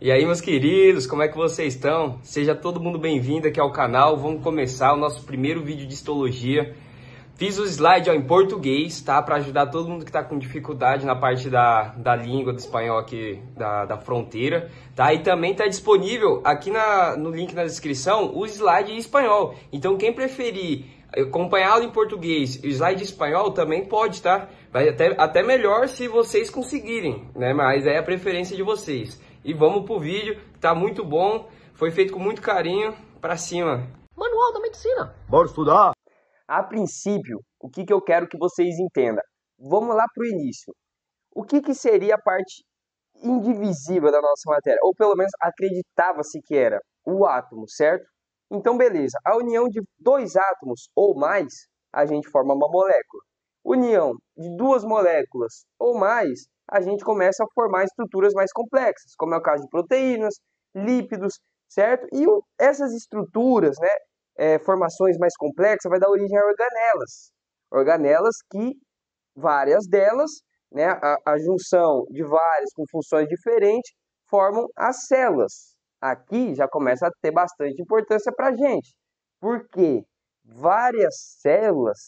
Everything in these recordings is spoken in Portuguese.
E aí, meus queridos, como é que vocês estão? Seja todo mundo bem-vindo aqui ao canal. Vamos começar o nosso primeiro vídeo de histologia. Fiz o slide em português, tá? Para ajudar todo mundo que está com dificuldade na parte da língua do espanhol aqui da fronteira, tá? E também está disponível aqui no link na descrição o slide em espanhol. Então, quem preferir acompanhá-lo em português e o slide em espanhol também pode, tá? Vai até melhor se vocês conseguirem, né? Mas é a preferência de vocês. E vamos pro vídeo, tá muito bom, foi feito com muito carinho, pra cima. Manual da medicina. Bora estudar? A princípio, o que eu quero que vocês entendam? Vamos lá pro início. O que seria a parte indivisível da nossa matéria? Ou pelo menos acreditava-se que era o átomo, certo? Então, beleza. A união de dois átomos ou mais, a gente forma uma molécula. União de duas moléculas ou mais, a gente começa a formar estruturas mais complexas, como é o caso de proteínas, lípidos, certo? E essas estruturas, né, formações mais complexas, vai dar origem a organelas. Organelas que, várias delas, né, a junção de várias com funções diferentes, formam as células. Aqui já começa a ter bastante importância para a gente, porque várias células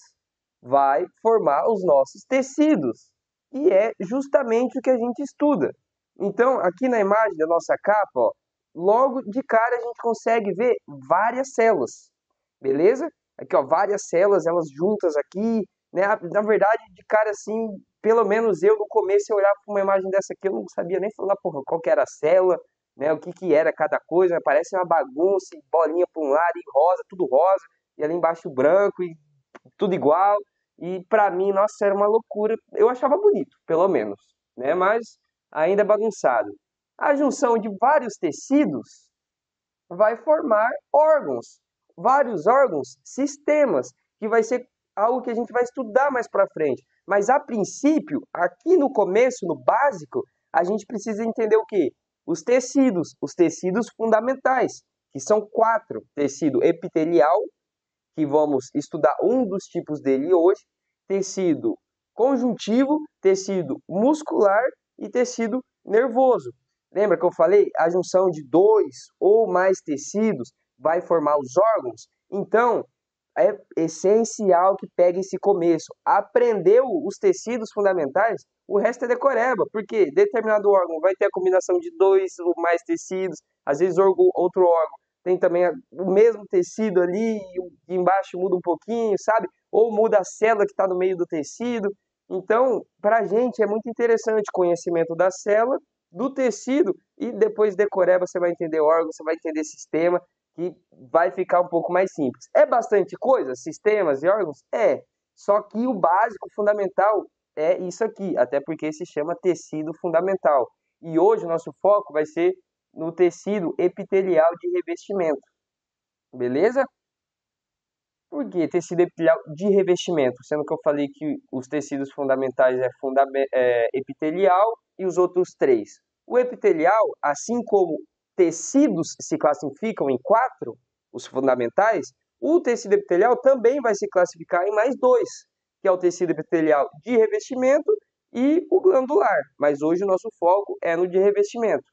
vai formar os nossos tecidos, e é justamente o que a gente estuda. Então, aqui na imagem da nossa capa, ó, logo de cara a gente consegue ver várias células, beleza? Aqui, ó, várias células, elas juntas aqui, né? Na verdade, de cara assim, pelo menos eu no começo eu olhava para uma imagem dessa aqui, eu não sabia nem falar, porra, qual que era a célula, né? O que era cada coisa, parece uma bagunça, bolinha para um lado e rosa, tudo rosa, e ali embaixo branco e tudo igual. E para mim, nossa, era uma loucura. Eu achava bonito, pelo menos, né? Mas ainda é bagunçado. A junção de vários tecidos vai formar órgãos, vários órgãos, sistemas, que vai ser algo que a gente vai estudar mais para frente. Mas a princípio, aqui no começo, no básico, a gente precisa entender o quê? Os tecidos fundamentais, que são 4: tecido epitelial, que vamos estudar um dos tipos dele hoje, tecido conjuntivo, tecido muscular e tecido nervoso. Lembra que eu falei? A junção de dois ou mais tecidos vai formar os órgãos? Então, é essencial que pegue esse começo. Aprendeu os tecidos fundamentais, o resto é decoreba, porque determinado órgão vai ter a combinação de dois ou mais tecidos, às vezes outro órgão tem também o mesmo tecido ali, e embaixo muda um pouquinho, sabe? Ou muda a célula que está no meio do tecido. Então, para a gente é muito interessante o conhecimento da célula, do tecido, e depois decoreba você vai entender órgão, você vai entender sistema, que vai ficar um pouco mais simples. É bastante coisa, sistemas e órgãos? É. Só que o básico, o fundamental, é isso aqui, até porque se chama tecido fundamental. E hoje o nosso foco vai ser no tecido epitelial de revestimento, beleza? Por que tecido epitelial de revestimento? Sendo que eu falei que os tecidos fundamentais é epitelial e os outros 3. O epitelial, assim como tecidos se classificam em 4, os fundamentais, o tecido epitelial também vai se classificar em mais 2, que é o tecido epitelial de revestimento e o glandular. Mas hoje o nosso foco é no de revestimento.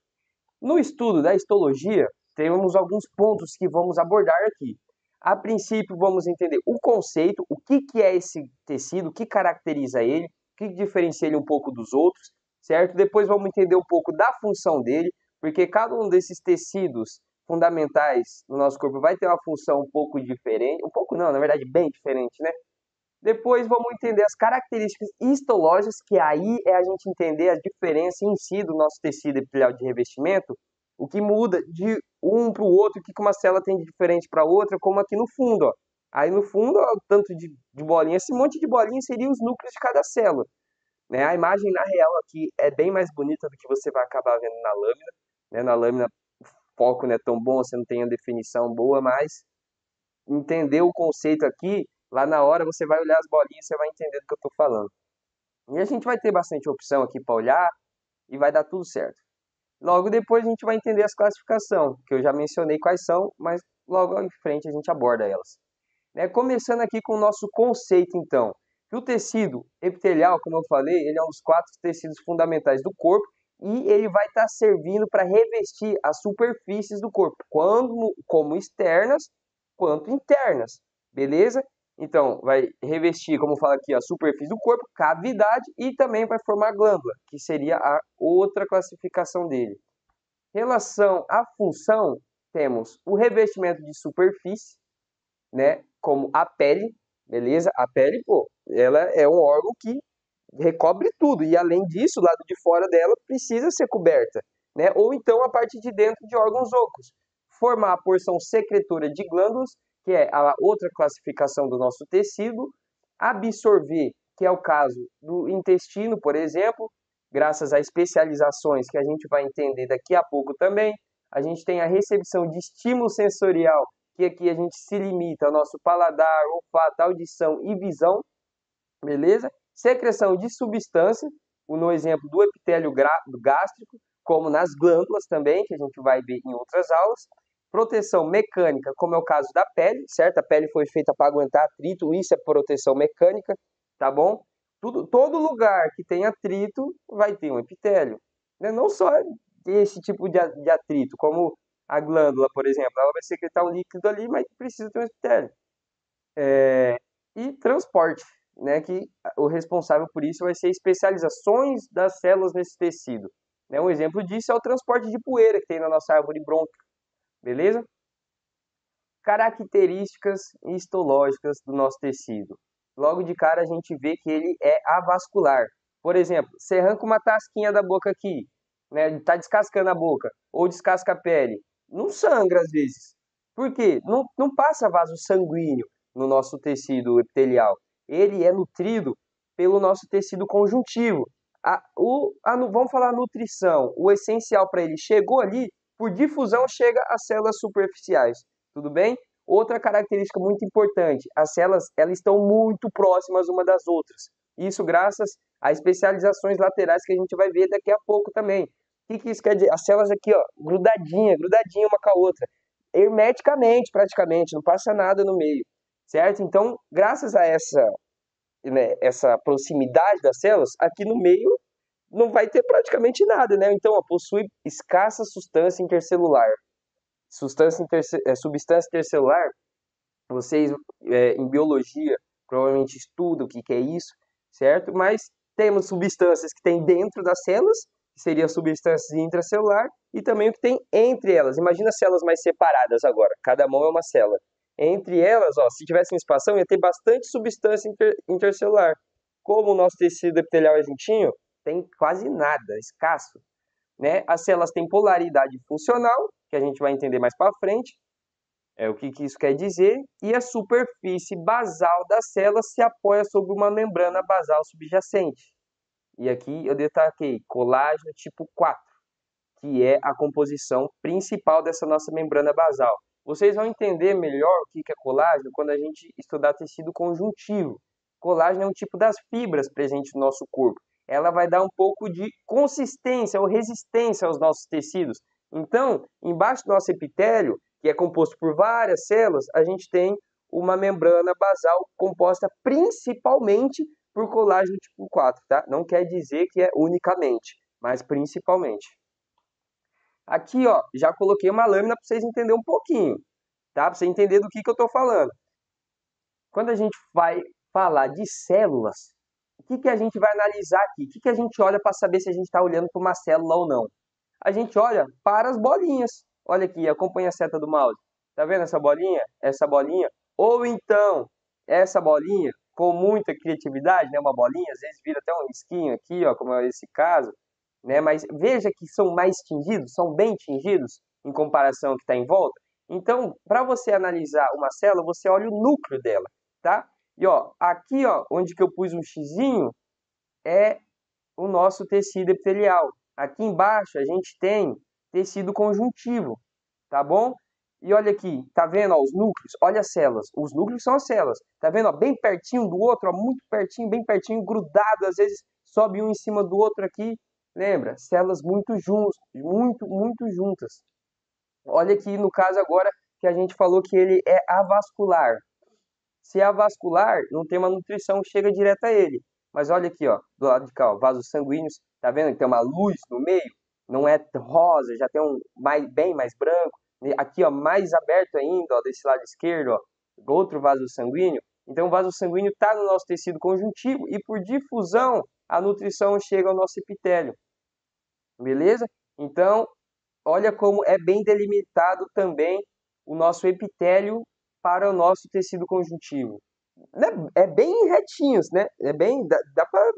No estudo da histologia, temos alguns pontos que vamos abordar aqui. A princípio, vamos entender o conceito, o que é esse tecido, o que caracteriza ele, o que diferencia ele um pouco dos outros, certo? Depois vamos entender um pouco da função dele, porque cada um desses tecidos fundamentais no nosso corpo vai ter uma função um pouco diferente, um pouco não, na verdade bem diferente, né? Depois vamos entender as características histológicas, que aí é a gente entender a diferença em si do nosso tecido epitelial de revestimento, o que muda de um para o outro, o que uma célula tem de diferente para outra, como aqui no fundo, ó. Aí no fundo, ó, tanto de bolinha, esse monte de bolinha seriam os núcleos de cada célula, né? A imagem na real aqui é bem mais bonita do que você vai acabar vendo na lâmina, né? Na lâmina o foco não é tão bom, você não tem a definição boa, mas entender o conceito aqui, lá na hora você vai olhar as bolinhas, você vai entender do que eu estou falando. E a gente vai ter bastante opção aqui para olhar e vai dar tudo certo. Logo depois a gente vai entender as classificações, que eu já mencionei quais são, mas logo em frente a gente aborda elas. Né? Começando aqui com o nosso conceito, então. Que o tecido epitelial, como eu falei, ele é um dos 4 tecidos fundamentais do corpo e ele vai estar servindo para revestir as superfícies do corpo, como externas quanto internas, beleza? Então, vai revestir, como fala aqui, a superfície do corpo, cavidade, e também vai formar glândula, que seria a outra classificação dele. Relação à função, temos o revestimento de superfície, né, como a pele, beleza? A pele, pô, ela é um órgão que recobre tudo, e além disso, o lado de fora dela precisa ser coberta, né? Ou então a parte de dentro de órgãos ocos. Formar a porção secretora de glândulas, que é a outra classificação do nosso tecido. Absorver, que é o caso do intestino, por exemplo, graças a especializações que a gente vai entender daqui a pouco também. A gente tem a recepção de estímulo sensorial, que aqui a gente se limita ao nosso paladar, olfato, audição e visão, beleza? Secreção de substância, no exemplo do epitélio gástrico, como nas glândulas também, que a gente vai ver em outras aulas. Proteção mecânica, como é o caso da pele, certo? A pele foi feita para aguentar atrito, isso é proteção mecânica, tá bom? Todo lugar que tem atrito vai ter um epitélio, né? Não só esse tipo de atrito, como a glândula, por exemplo, ela vai secretar um líquido ali, mas precisa ter um epitélio. E transporte, né, que o responsável por isso vai ser especializações das células nesse tecido. Né? Um exemplo disso é o transporte de poeira que tem na nossa árvore brônquica, beleza? Características histológicas do nosso tecido. Logo de cara a gente vê que ele é avascular. Por exemplo, você arranca uma tasquinha da boca aqui, né, tá descascando a boca, ou descasca a pele, não sangra às vezes. Por quê? Não passa vaso sanguíneo no nosso tecido epitelial. Ele é nutrido pelo nosso tecido conjuntivo. Vamos falar nutrição. O essencial para ele chegou ali, por difusão chega às células superficiais. Tudo bem? Outra característica muito importante, as células elas estão muito próximas uma das outras. Isso graças a especializações laterais que a gente vai ver daqui a pouco também. O que isso quer dizer? As células aqui, ó, grudadinha uma com a outra, hermeticamente praticamente, não passa nada no meio, certo? Então, graças a essa proximidade das células, aqui no meio não vai ter praticamente nada, né? Então, ó, possui escassa substância intercelular. Substância intercelular, vocês em biologia provavelmente estudam o que é isso, certo? Mas temos substâncias que tem dentro das células, que seria substâncias intracelular, e também o que tem entre elas. Imagina células mais separadas agora, cada mão é uma célula. Entre elas, ó, se tivesse uma espação, ia ter bastante substância intercelular. Como o nosso tecido epitelial é juntinho, tem quase nada, escasso. Né? As células têm polaridade funcional, que a gente vai entender mais para frente, o que isso quer dizer, e a superfície basal das células se apoia sobre uma membrana basal subjacente. E aqui eu destaquei colágeno tipo 4, que é a composição principal dessa nossa membrana basal. Vocês vão entender melhor o que é colágeno quando a gente estudar tecido conjuntivo. Colágeno é um tipo das fibras presentes no nosso corpo. Ela vai dar um pouco de consistência ou resistência aos nossos tecidos. Então, embaixo do nosso epitélio, que é composto por várias células, a gente tem uma membrana basal composta principalmente por colágeno tipo 4, tá? Não quer dizer que é unicamente, mas principalmente. Aqui, ó, já coloquei uma lâmina para vocês entenderem um pouquinho, tá? Para você entender do que eu estou falando. Quando a gente vai falar de células, o que a gente vai analisar aqui? O que a gente olha para saber se a gente está olhando para uma célula ou não? A gente olha para as bolinhas. Olha aqui, acompanha a seta do mouse. Tá vendo essa bolinha? Essa bolinha. Ou então, essa bolinha, com muita criatividade, né? Uma bolinha, às vezes vira até um risquinho aqui, ó, como é esse caso. Né? Mas veja que são mais tingidos, são bem tingidos em comparação ao que está em volta. Então, para você analisar uma célula, você olha o núcleo dela, tá? E ó, aqui, ó, onde que eu pus um xizinho, é o nosso tecido epitelial. Aqui embaixo a gente tem tecido conjuntivo, tá bom? E olha aqui, tá vendo, ó, os núcleos? Olha as células. Os núcleos são as células. Tá vendo, ó, bem pertinho do outro, ó, muito pertinho, bem pertinho, grudado, às vezes sobe um em cima do outro aqui. Lembra? Células muito juntas, muito juntas. Olha aqui no caso agora que a gente falou que ele é avascular. Se é avascular, não tem uma nutrição que chega direto a ele. Mas olha aqui, ó, do lado de cá, ó, vasos sanguíneos, tá vendo que tem uma luz no meio? Não é rosa, já tem um bem mais branco. E aqui, ó, mais aberto ainda, ó, desse lado esquerdo, ó, outro vaso sanguíneo. Então, o vaso sanguíneo está no nosso tecido conjuntivo e, por difusão, a nutrição chega ao nosso epitélio, beleza? Então, olha como é bem delimitado também o nosso epitélio para o nosso tecido conjuntivo. Né? É bem retinhos, né? É bem, dá para,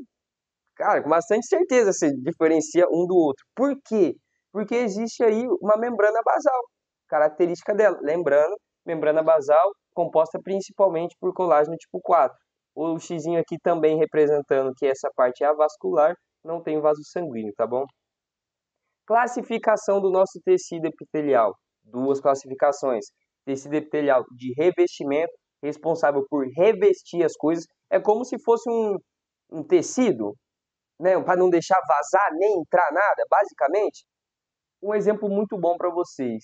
cara, com bastante certeza se diferencia um do outro. Por quê? Porque existe aí uma membrana basal, característica dela. Lembrando, membrana basal composta principalmente por colágeno tipo 4. O xizinho aqui também representando que essa parte é avascular, não tem vaso sanguíneo, tá bom? Classificação do nosso tecido epitelial. Duas classificações. Tecido epitelial de revestimento, responsável por revestir as coisas. É como se fosse um tecido, né, para não deixar vazar nem entrar nada, basicamente. Um exemplo muito bom para vocês.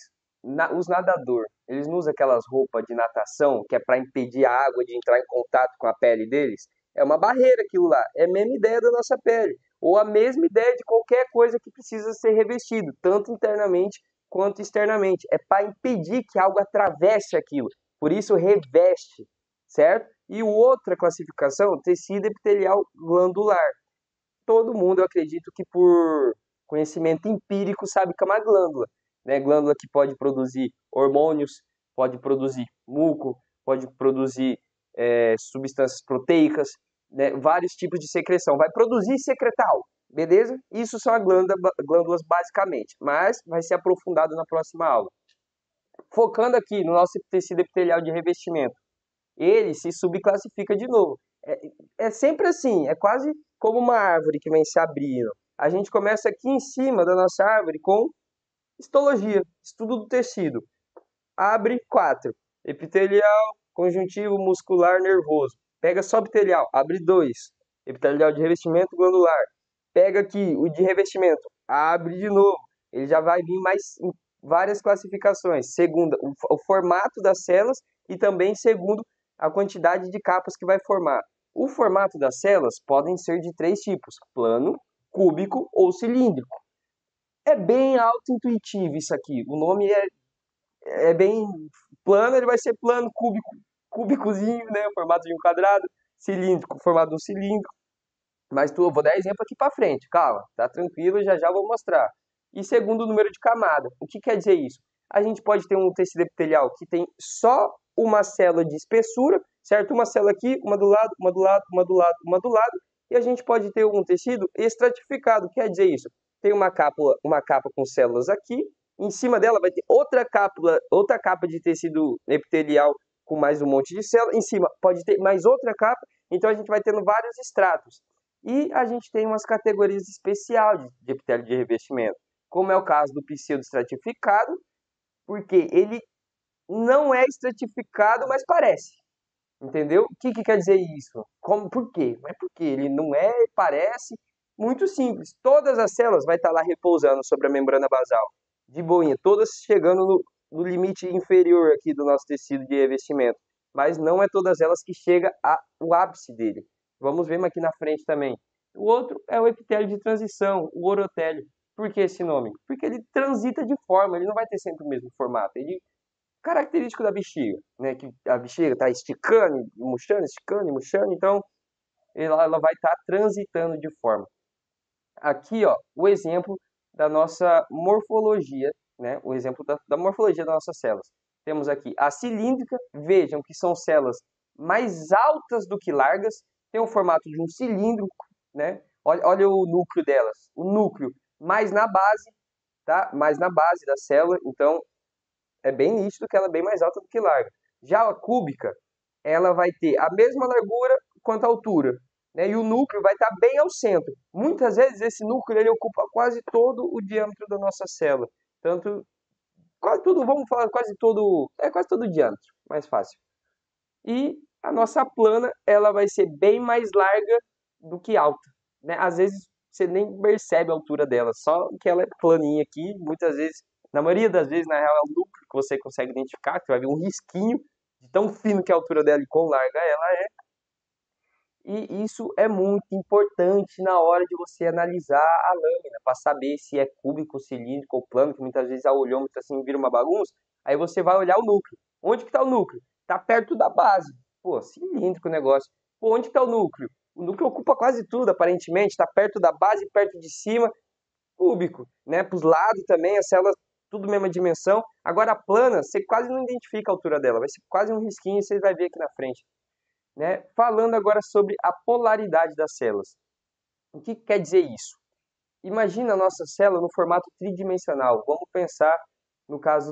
Os nadadores, eles não usam aquelas roupas de natação que é para impedir a água de entrar em contato com a pele deles. É uma barreira aquilo lá. É a mesma ideia da nossa pele. Ou a mesma ideia de qualquer coisa que precisa ser revestido, tanto internamente quanto externamente. É para impedir que algo atravesse aquilo. Por isso, reveste, certo? E outra classificação, tecido epitelial glandular. Todo mundo, eu acredito que por conhecimento empírico, sabe que é uma glândula, né? Glândula que pode produzir hormônios, pode produzir muco, pode produzir substâncias proteicas, né? Vários tipos de secreção. Vai produzir e secretar algo, beleza? Isso são as glândulas basicamente, mas vai ser aprofundado na próxima aula. Focando aqui no nosso tecido epitelial de revestimento, ele se subclassifica de novo. É sempre assim, é quase como uma árvore que vem se abrindo. A gente começa aqui em cima da nossa árvore com histologia, estudo do tecido. Abre 4. Epitelial, conjuntivo, muscular, nervoso. Pega só epitelial, abre 2. Epitelial de revestimento glandular. Pega aqui o de revestimento, abre de novo. Ele já vai vir mais em várias classificações. Segunda, o formato das células e também segundo a quantidade de capas que vai formar. O formato das células podem ser de 3 tipos: plano, cúbico ou cilíndrico. É bem auto-intuitivo isso aqui. O nome é bem plano, ele vai ser plano, cúbico, cúbicozinho, né, o formato de um quadrado, cilíndrico, formato de um cilindro. Mas eu vou dar exemplo aqui para frente, calma, tá tranquilo, já já vou mostrar. E segundo o número de camada, o que quer dizer isso? A gente pode ter um tecido epitelial que tem só uma célula de espessura, certo? Uma célula aqui, uma do lado, uma do lado, uma do lado, uma do lado, e a gente pode ter um tecido estratificado, quer dizer isso? Tem uma capa com células aqui, em cima dela vai ter outra capa de tecido epitelial com mais um monte de célula, em cima pode ter mais outra capa, então a gente vai tendo vários estratos. E a gente tem umas categorias especiais de epitélio de revestimento, como é o caso do pseudoestratificado, porque ele não é estratificado, mas parece. Entendeu? O que quer dizer isso? Por quê? Não é porque ele não é, parece. Muito simples. Todas as células vai estar lá repousando sobre a membrana basal. De boinha, todas chegando no limite inferior aqui do nosso tecido de revestimento. Mas não é todas elas que chega ao ápice dele. Vamos ver aqui na frente também. O outro é o epitélio de transição, o orotélio. Por que esse nome? Porque ele transita de forma, ele não vai ter sempre o mesmo formato. Ele característico da bexiga, né? Que a bexiga está esticando e murchando, então ela vai estar transitando de forma. Aqui, ó, o exemplo da nossa morfologia, né? O exemplo da morfologia das nossas células. Temos aqui a cilíndrica, vejam que são células mais altas do que largas, tem o formato de um cilindro, né? Olha o núcleo delas, o núcleo mais na base, tá? Mais na base da célula, então é bem nítido que ela é bem mais alta do que larga. Já a cúbica, ela vai ter a mesma largura quanto a altura, né? E o núcleo vai estar bem ao centro. Muitas vezes esse núcleo ele ocupa quase todo o diâmetro da nossa célula. Tanto, quase tudo, vamos falar quase todo o diâmetro, mais fácil. E a nossa plana, ela vai ser bem mais larga do que alta, né? Às vezes você nem percebe a altura dela, só que ela é planinha aqui, muitas vezes, na maioria das vezes, na real, é o núcleo que você consegue identificar, que vai ver um risquinho de tão fino que é a altura dela e quão larga ela é. E isso é muito importante na hora de você analisar a lâmina, para saber se é cúbico, cilíndrico ou plano, que muitas vezes a olhômetro assim vira uma bagunça. Aí você vai olhar o núcleo. Onde que está o núcleo? Está perto da base. Pô, cilíndrico o negócio. Pô, onde está o núcleo? O núcleo ocupa quase tudo, aparentemente. Está perto da base, perto de cima, cúbico, né? Para os lados também, as células tudo mesma dimensão. Agora a plana, você quase não identifica a altura dela. Vai ser quase um risquinho, e você vai ver aqui na frente, né? Falando agora sobre a polaridade das células. O que quer dizer isso? Imagina a nossa célula no formato tridimensional. Vamos pensar no caso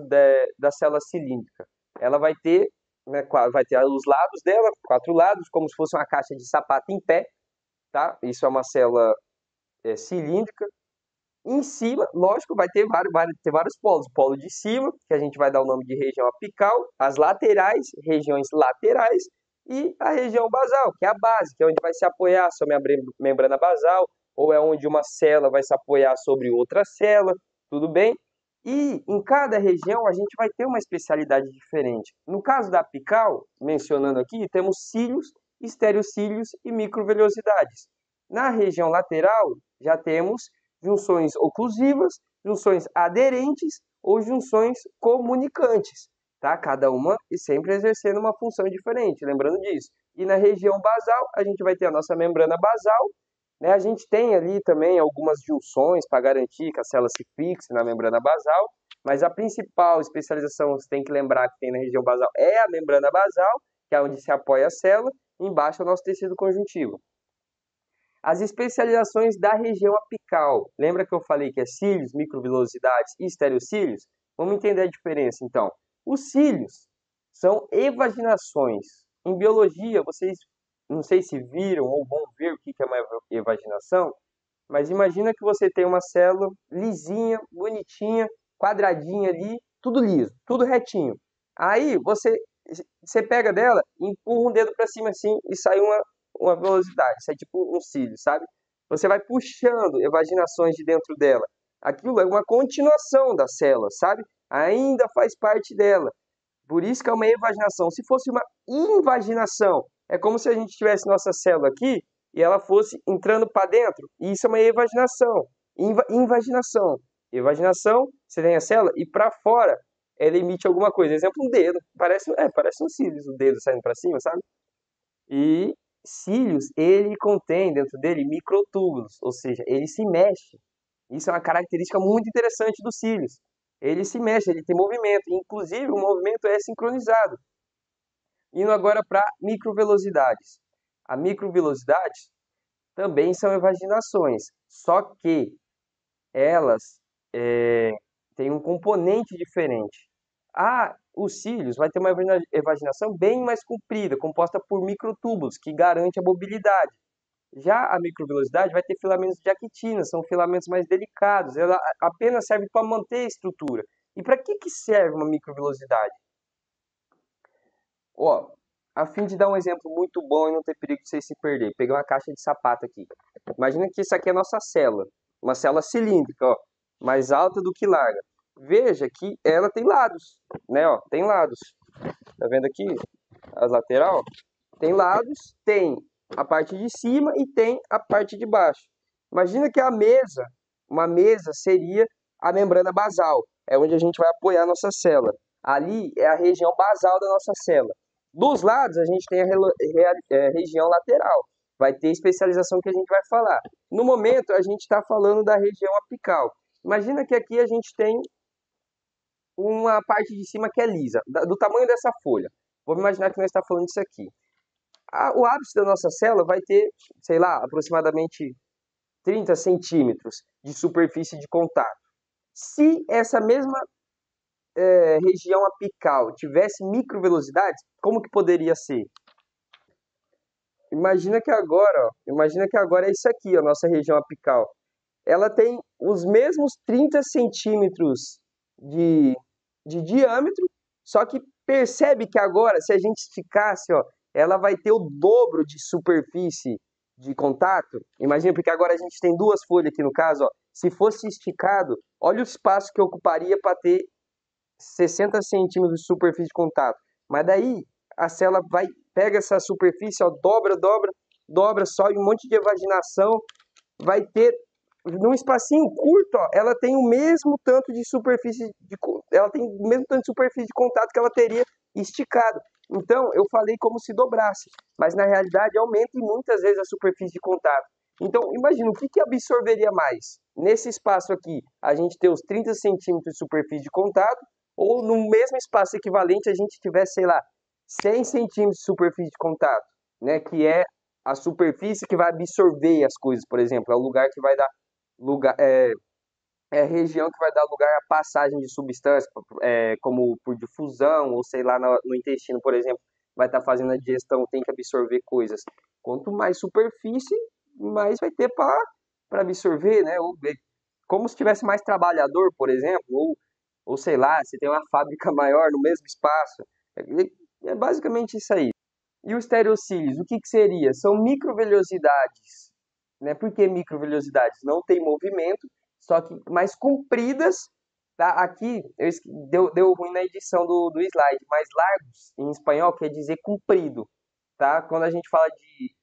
da célula cilíndrica. Ela vai ter, né, vai ter os lados dela, 4 lados, como se fosse uma caixa de sapato em pé, tá? Isso é uma célula cilíndrica. Em cima, lógico, vai ter vários polos. O polo de cima, que a gente vai dar o nome de região apical, as laterais, regiões laterais, e a região basal, que é a base, que é onde vai se apoiar sobre a membrana basal, ou é onde uma célula vai se apoiar sobre outra célula, tudo bem? E em cada região a gente vai ter uma especialidade diferente. No caso da apical, mencionando aqui, temos cílios, estereocílios e microvelhosidades. Na região lateral, já temos junções oclusivas, junções aderentes ou junções comunicantes, tá? Cada uma e sempre exercendo uma função diferente, lembrando disso. E na região basal, a gente vai ter a nossa membrana basal, né? A gente tem ali também algumas junções para garantir que a célula se fixe na membrana basal, mas a principal especialização, você tem que lembrar que tem na região basal, é a membrana basal, que é onde se apoia a célula, e embaixo é o nosso tecido conjuntivo. As especializações da região apical. Lembra que eu falei que é cílios, microvilosidades e estereocílios? Vamos entender a diferença, então. Os cílios são evaginações. Em biologia, vocês não sei se viram ou vão ver o que é uma evaginação, mas imagina que você tem uma célula lisinha, bonitinha, quadradinha ali, tudo liso, tudo retinho. Aí você pega dela, empurra um dedo para cima assim e sai uma velocidade. Isso é tipo um cílio, sabe? Você vai puxando evaginações de dentro dela. Aquilo é uma continuação da célula, sabe? Ainda faz parte dela. Por isso que é uma evaginação. Se fosse uma invaginação, é como se a gente tivesse nossa célula aqui e ela fosse entrando para dentro. E isso é uma evaginação. Invaginação. Evaginação, você tem a célula e para fora ela emite alguma coisa. Exemplo, um dedo. Parece um cílios, o dedo saindo para cima, sabe? E cílios, ele contém dentro dele microtúbulos, ou seja, ele se mexe. Isso é uma característica muito interessante dos cílios. Ele se mexe, ele tem movimento, inclusive o movimento é sincronizado. Indo agora para microvelocidades. A microvelocidades também são evaginações, só que elas têm um componente diferente. Os cílios vai ter uma evaginação bem mais comprida, composta por microtúbulos, que garante a mobilidade. Já a microvelocidade vai ter filamentos de actina, são filamentos mais delicados, ela apenas serve para manter a estrutura. E para que serve uma microvelocidade? Ó, a fim de dar um exemplo muito bom e não ter perigo de vocês se perder, peguei uma caixa de sapato aqui. Imagina que isso aqui é a nossa célula, uma célula cilíndrica, ó, mais alta do que larga. Veja que ela tem lados, né? Ó, tem lados. Tá vendo aqui? As lateral? Tem lados, tem a parte de cima e tem a parte de baixo. Imagina que uma mesa seria a membrana basal, é onde a gente vai apoiar a nossa célula. Ali é a região basal da nossa célula. Dos lados a gente tem a região lateral, vai ter especialização que a gente vai falar. No momento a gente está falando da região apical. Imagina que aqui a gente tem uma parte de cima que é lisa, do tamanho dessa folha. Vamos imaginar que nós estamos falando disso aqui. O ápice da nossa célula vai ter, sei lá, aproximadamente 30 centímetros de superfície de contato. Se essa mesma região apical tivesse microvelocidades, como que poderia ser? Imagina que agora é isso aqui, a nossa região apical. Ela tem os mesmos 30 centímetros de diâmetro, só que percebe que agora, se a gente esticasse, ó, ela vai ter o dobro de superfície de contato. Imagina, porque agora a gente tem duas folhas aqui no caso, ó. Se fosse esticado, olha o espaço que ocuparia para ter 60 centímetros de superfície de contato. Mas daí a célula pega essa superfície, ó, dobra, dobra, sobe um monte de evaginação, vai ter, num espacinho curto, ó, ela tem o mesmo tanto de superfície ela tem o mesmo tanto de superfície de contato que ela teria esticado. Então, eu falei como se dobrasse, mas na realidade aumenta e muitas vezes a superfície de contato. Então, imagina, o que que absorveria mais? Nesse espaço aqui, a gente ter os 30 centímetros de superfície de contato, ou no mesmo espaço equivalente a gente tivesse, sei lá, 100 centímetros de superfície de contato, né? Que é a superfície que vai absorver as coisas, por exemplo, é o lugar que vai dar lugar, é a região que vai dar lugar à passagem de substâncias, como por difusão, ou sei lá, no intestino, por exemplo, vai estar fazendo a digestão, tem que absorver coisas. Quanto mais superfície, mais vai ter para absorver, né? Como se tivesse mais trabalhador, por exemplo, ou sei lá, você tem uma fábrica maior no mesmo espaço. É basicamente isso aí. E os estereocílios, o que que seria? São microvelhosidades, né? Por que microvelhosidades? Não tem movimento, só que mais compridas, tá? Aqui deu ruim na edição do slide, mas largos em espanhol quer dizer comprido, tá? Quando a gente fala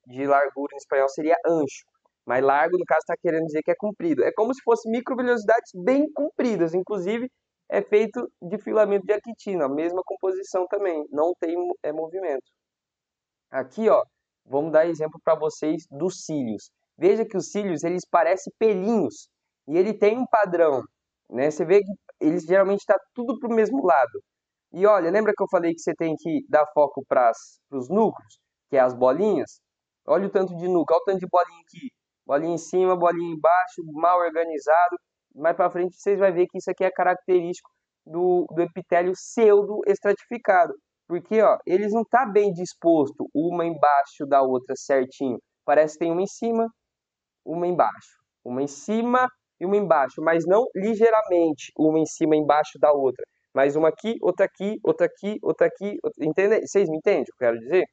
de largura em espanhol seria ancho, mas largo no caso está querendo dizer que é comprido. É como se fossem microvelhosidades bem compridas, inclusive é feito de filamento de actina, a mesma composição também, não tem movimento. Aqui, ó, vamos dar exemplo para vocês dos cílios. Veja que os cílios, eles parecem pelinhos e ele tem um padrão, né? Você vê que eles geralmente está tudo para o mesmo lado. E olha, lembra que eu falei que você tem que dar foco para os núcleos, que é as bolinhas? Olha o tanto de núcleo, olha o tanto de bolinha aqui. Bolinha em cima, bolinha embaixo, mal organizado. Mais para frente vocês vão ver que isso aqui é característico do epitélio pseudo-estratificado. Porque, ó, eles não tá bem disposto, uma embaixo da outra certinho. Parece que tem uma em cima, uma embaixo. Uma em cima e uma embaixo, mas não ligeiramente uma em cima e embaixo da outra. Mas uma aqui, outra aqui, outra aqui, outra aqui. Entende? Vocês me entendem o que eu quero dizer?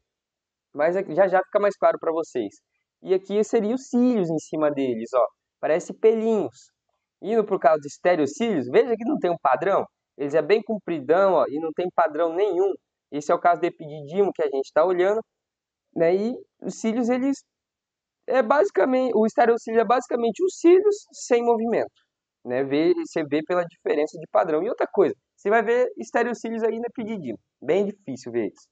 Mas aqui já já fica mais claro para vocês. E aqui seria os cílios em cima deles, ó. Parece pelinhos. Indo por causa de estereocílios, veja que não tem um padrão. Eles é bem compridão, ó, e não tem padrão nenhum. Esse é o caso do epididimo que a gente está olhando, né? E os cílios, eles o estereocílio é basicamente os cílios sem movimento, né? Você vê pela diferença de padrão. E outra coisa, você vai ver estereocílios aí no epididimo. Bem difícil ver isso.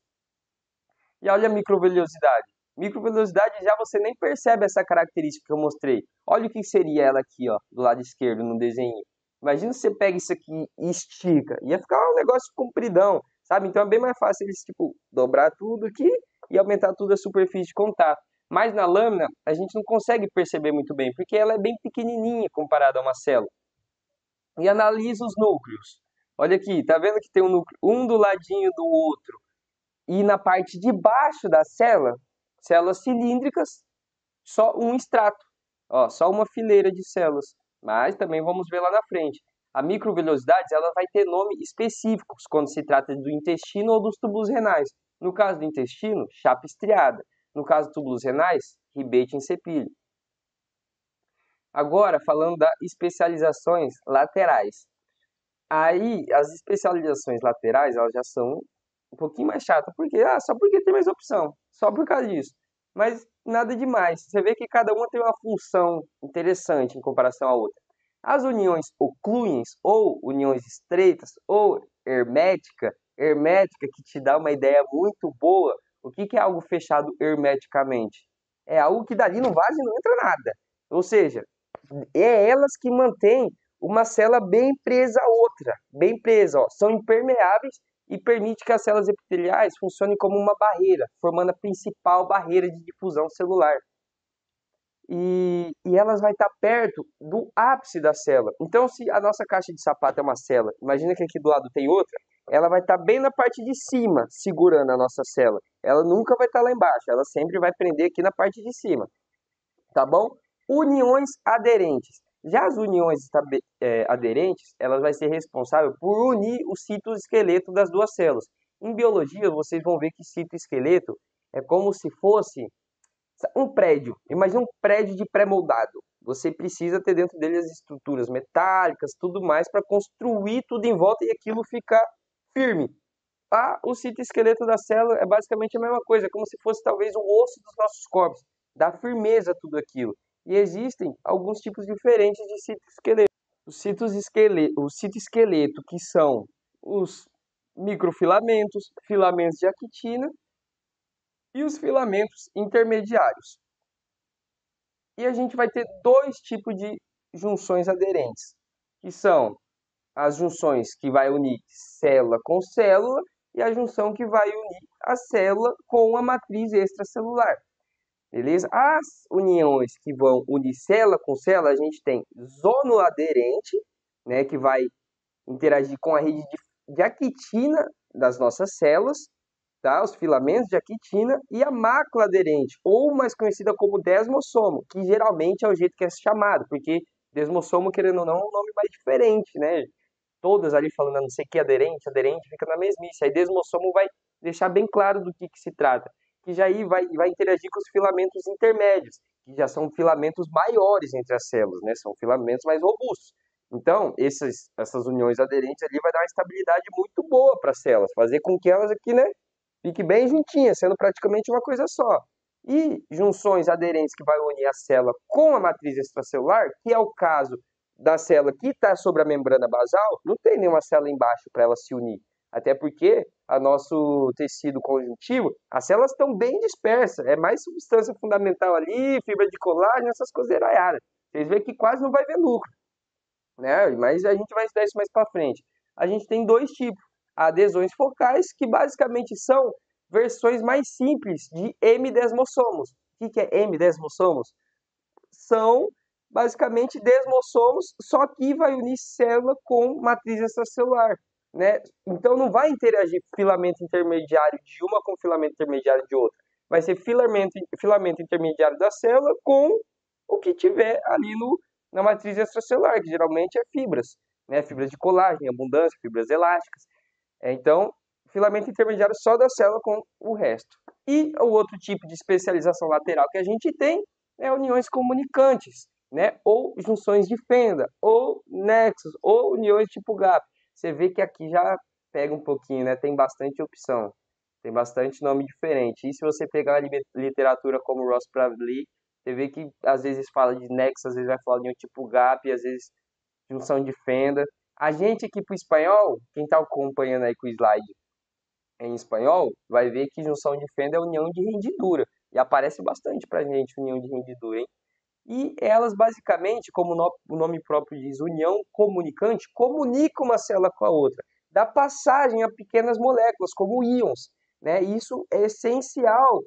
E olha a microvelhosidade. Microvelhosidade já você nem percebe essa característica que eu mostrei. Olha o que seria ela aqui, ó, do lado esquerdo no desenho. Imagina se você pega isso aqui e estica. Ia ficar um negócio compridão, sabe? Então é bem mais fácil eles, tipo, dobrar tudo aqui e aumentar tudo a superfície de contato. Mas na lâmina, a gente não consegue perceber muito bem, porque ela é bem pequenininha comparada a uma célula. E analisa os núcleos. Olha aqui, tá vendo que tem um núcleo um do ladinho do outro? E na parte de baixo da célula, células cilíndricas, só um extrato, ó, só uma fileira de células. Mas também vamos ver lá na frente. A microvelhosidade ela vai ter nomes específicos quando se trata do intestino ou dos túbulos renais. No caso do intestino, chapa estriada. No caso dos túbulos renais, ribete em sepílio. Agora, falando das especializações laterais. Aí, as especializações laterais, elas já são um pouquinho mais chatas, porque só porque tem mais opção, só por causa disso. Mas nada demais. Você vê que cada uma tem uma função interessante em comparação à outra. As uniões ocluentes ou uniões estreitas ou hermética que te dá uma ideia muito boa. O que que é algo fechado hermeticamente? É algo que dali no vaso não entra nada. Ou seja, é elas que mantêm uma célula bem presa à outra, bem presa, ó. São impermeáveis e permite que as células epiteliais funcionem como uma barreira, formando a principal barreira de difusão celular. E elas vão estar perto do ápice da célula. Então, se a nossa caixa de sapato é uma célula, imagina que aqui do lado tem outra, ela vai estar bem na parte de cima, segurando a nossa célula. Ela nunca vai estar lá embaixo, ela sempre vai prender aqui na parte de cima, tá bom? Uniões aderentes. Já as uniões aderentes, elas vão ser responsáveis por unir o citoesqueleto das duas células. Em biologia, vocês vão ver que citoesqueleto é como se fosse um prédio. Imagina um prédio de pré-moldado. Você precisa ter dentro dele as estruturas metálicas, tudo mais, para construir tudo em volta e aquilo ficar firme. O citoesqueleto da célula é basicamente a mesma coisa, como se fosse talvez o osso dos nossos corpos. dá firmeza a tudo aquilo. E existem alguns tipos diferentes de citoesqueleto. O citoesqueleto, que são os microfilamentos, filamentos de actina e os filamentos intermediários. E a gente vai ter dois tipos de junções aderentes, que são as junções que vai unir célula com célula e a junção que vai unir a célula com a matriz extracelular. Beleza? As uniões que vão unir célula com célula, a gente tem zonoaderente, né, que vai interagir com a rede de actina das nossas células, tá? Os filamentos de actina, e a mácula aderente, ou mais conhecida como desmossomo, que geralmente é o jeito que é chamado, porque desmossomo, querendo ou não, é um nome mais diferente, né? Todas ali falando, não sei o que, aderente, aderente, fica na mesmice. Aí desmossomo vai deixar bem claro do que se trata, que já aí vai interagir com os filamentos intermédios, que já são filamentos maiores entre as células, né? São filamentos mais robustos. Então, essas uniões aderentes ali vai dar uma estabilidade muito boa para as células, fazer com que elas aqui, né, fiquem bem juntinhas, sendo praticamente uma coisa só. E junções aderentes que vai unir a célula com a matriz extracelular, que é o caso da célula que está sobre a membrana basal, não tem nenhuma célula embaixo para ela se unir. Até porque o nosso tecido conjuntivo, as células estão bem dispersas, é mais substância fundamental ali, fibra de colágeno, essas coisas eraiadas. Vocês veem que quase não vai ver núcleo, né? Mas a gente vai estudar isso mais para frente. A gente tem dois tipos: adesões focais, que basicamente são versões mais simples de M-desmossomos. O que é M-desmossomos? São basicamente desmossomos, só que vai unir célula com matriz extracelular, né? Então não vai interagir filamento intermediário de uma com filamento intermediário de outra. Vai ser filamento intermediário da célula com o que tiver ali na matriz extracelular, que geralmente é fibras, né? Fibras de colágeno, abundância, fibras elásticas. Então, filamento intermediário só da célula com o resto. E o outro tipo de especialização lateral que a gente tem é uniões comunicantes, né? Ou junções de fenda, ou nexos, ou uniões tipo gap. Você vê que aqui já pega um pouquinho, né? Tem bastante opção, tem bastante nome diferente. E se você pegar a literatura como Ross Pravli, você vê que às vezes fala de nexo, às vezes vai falar de um tipo gap, às vezes junção de fenda. A gente aqui para o espanhol, quem está acompanhando aí com o slide em espanhol, vai ver que junção de fenda é união de rendidura. E aparece bastante para a gente união de rendidura, hein? E elas basicamente, como o nome próprio diz, união comunicante, comunicam uma célula com a outra. Dá passagem a pequenas moléculas, como íons, né? Isso é essencial,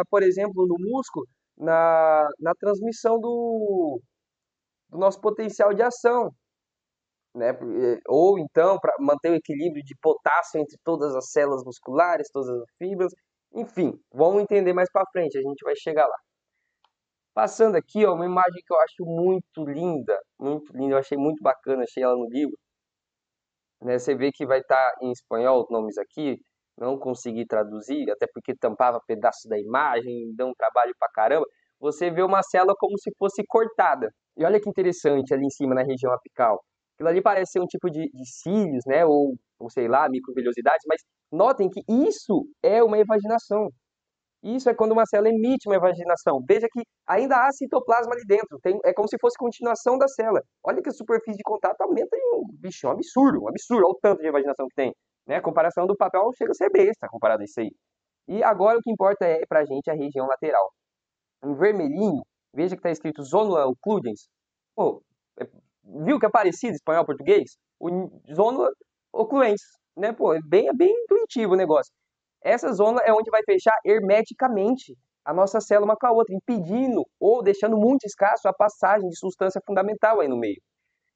por exemplo, no músculo, na transmissão do nosso potencial de ação, né? Ou então para manter o equilíbrio de potássio entre todas as células musculares, todas as fibras, enfim, vamos entender mais para frente, a gente vai chegar lá. Passando aqui, ó, uma imagem que eu acho muito linda, eu achei muito bacana, achei ela no livro, né? Você vê que vai estar em espanhol os nomes aqui, não consegui traduzir, até porque tampava pedaço da imagem, dá um trabalho pra caramba. Você vê uma célula como se fosse cortada. E olha que interessante ali em cima na região apical. Aquilo ali parece ser um tipo de cílios, né? Ou sei lá, microvelhosidades, mas notem que isso é uma evaginação. Isso é quando uma célula emite uma evaginação. Veja que ainda há citoplasma ali dentro. É como se fosse continuação da célula. Olha que a superfície de contato aumenta em bicho, um absurdo, um absurdo. Olha o tanto de evaginação que tem. Né? A comparação do papel chega a ser besta comparado a isso aí. E agora o que importa é pra gente a região lateral. Em vermelhinho, veja que está escrito zona occludens. Pô, viu que é parecido espanhol português? O zona occludens, né? Pô, é bem intuitivo o negócio. Essa zona é onde vai fechar hermeticamente a nossa célula uma com a outra, impedindo ou deixando muito escasso a passagem de substância fundamental aí no meio,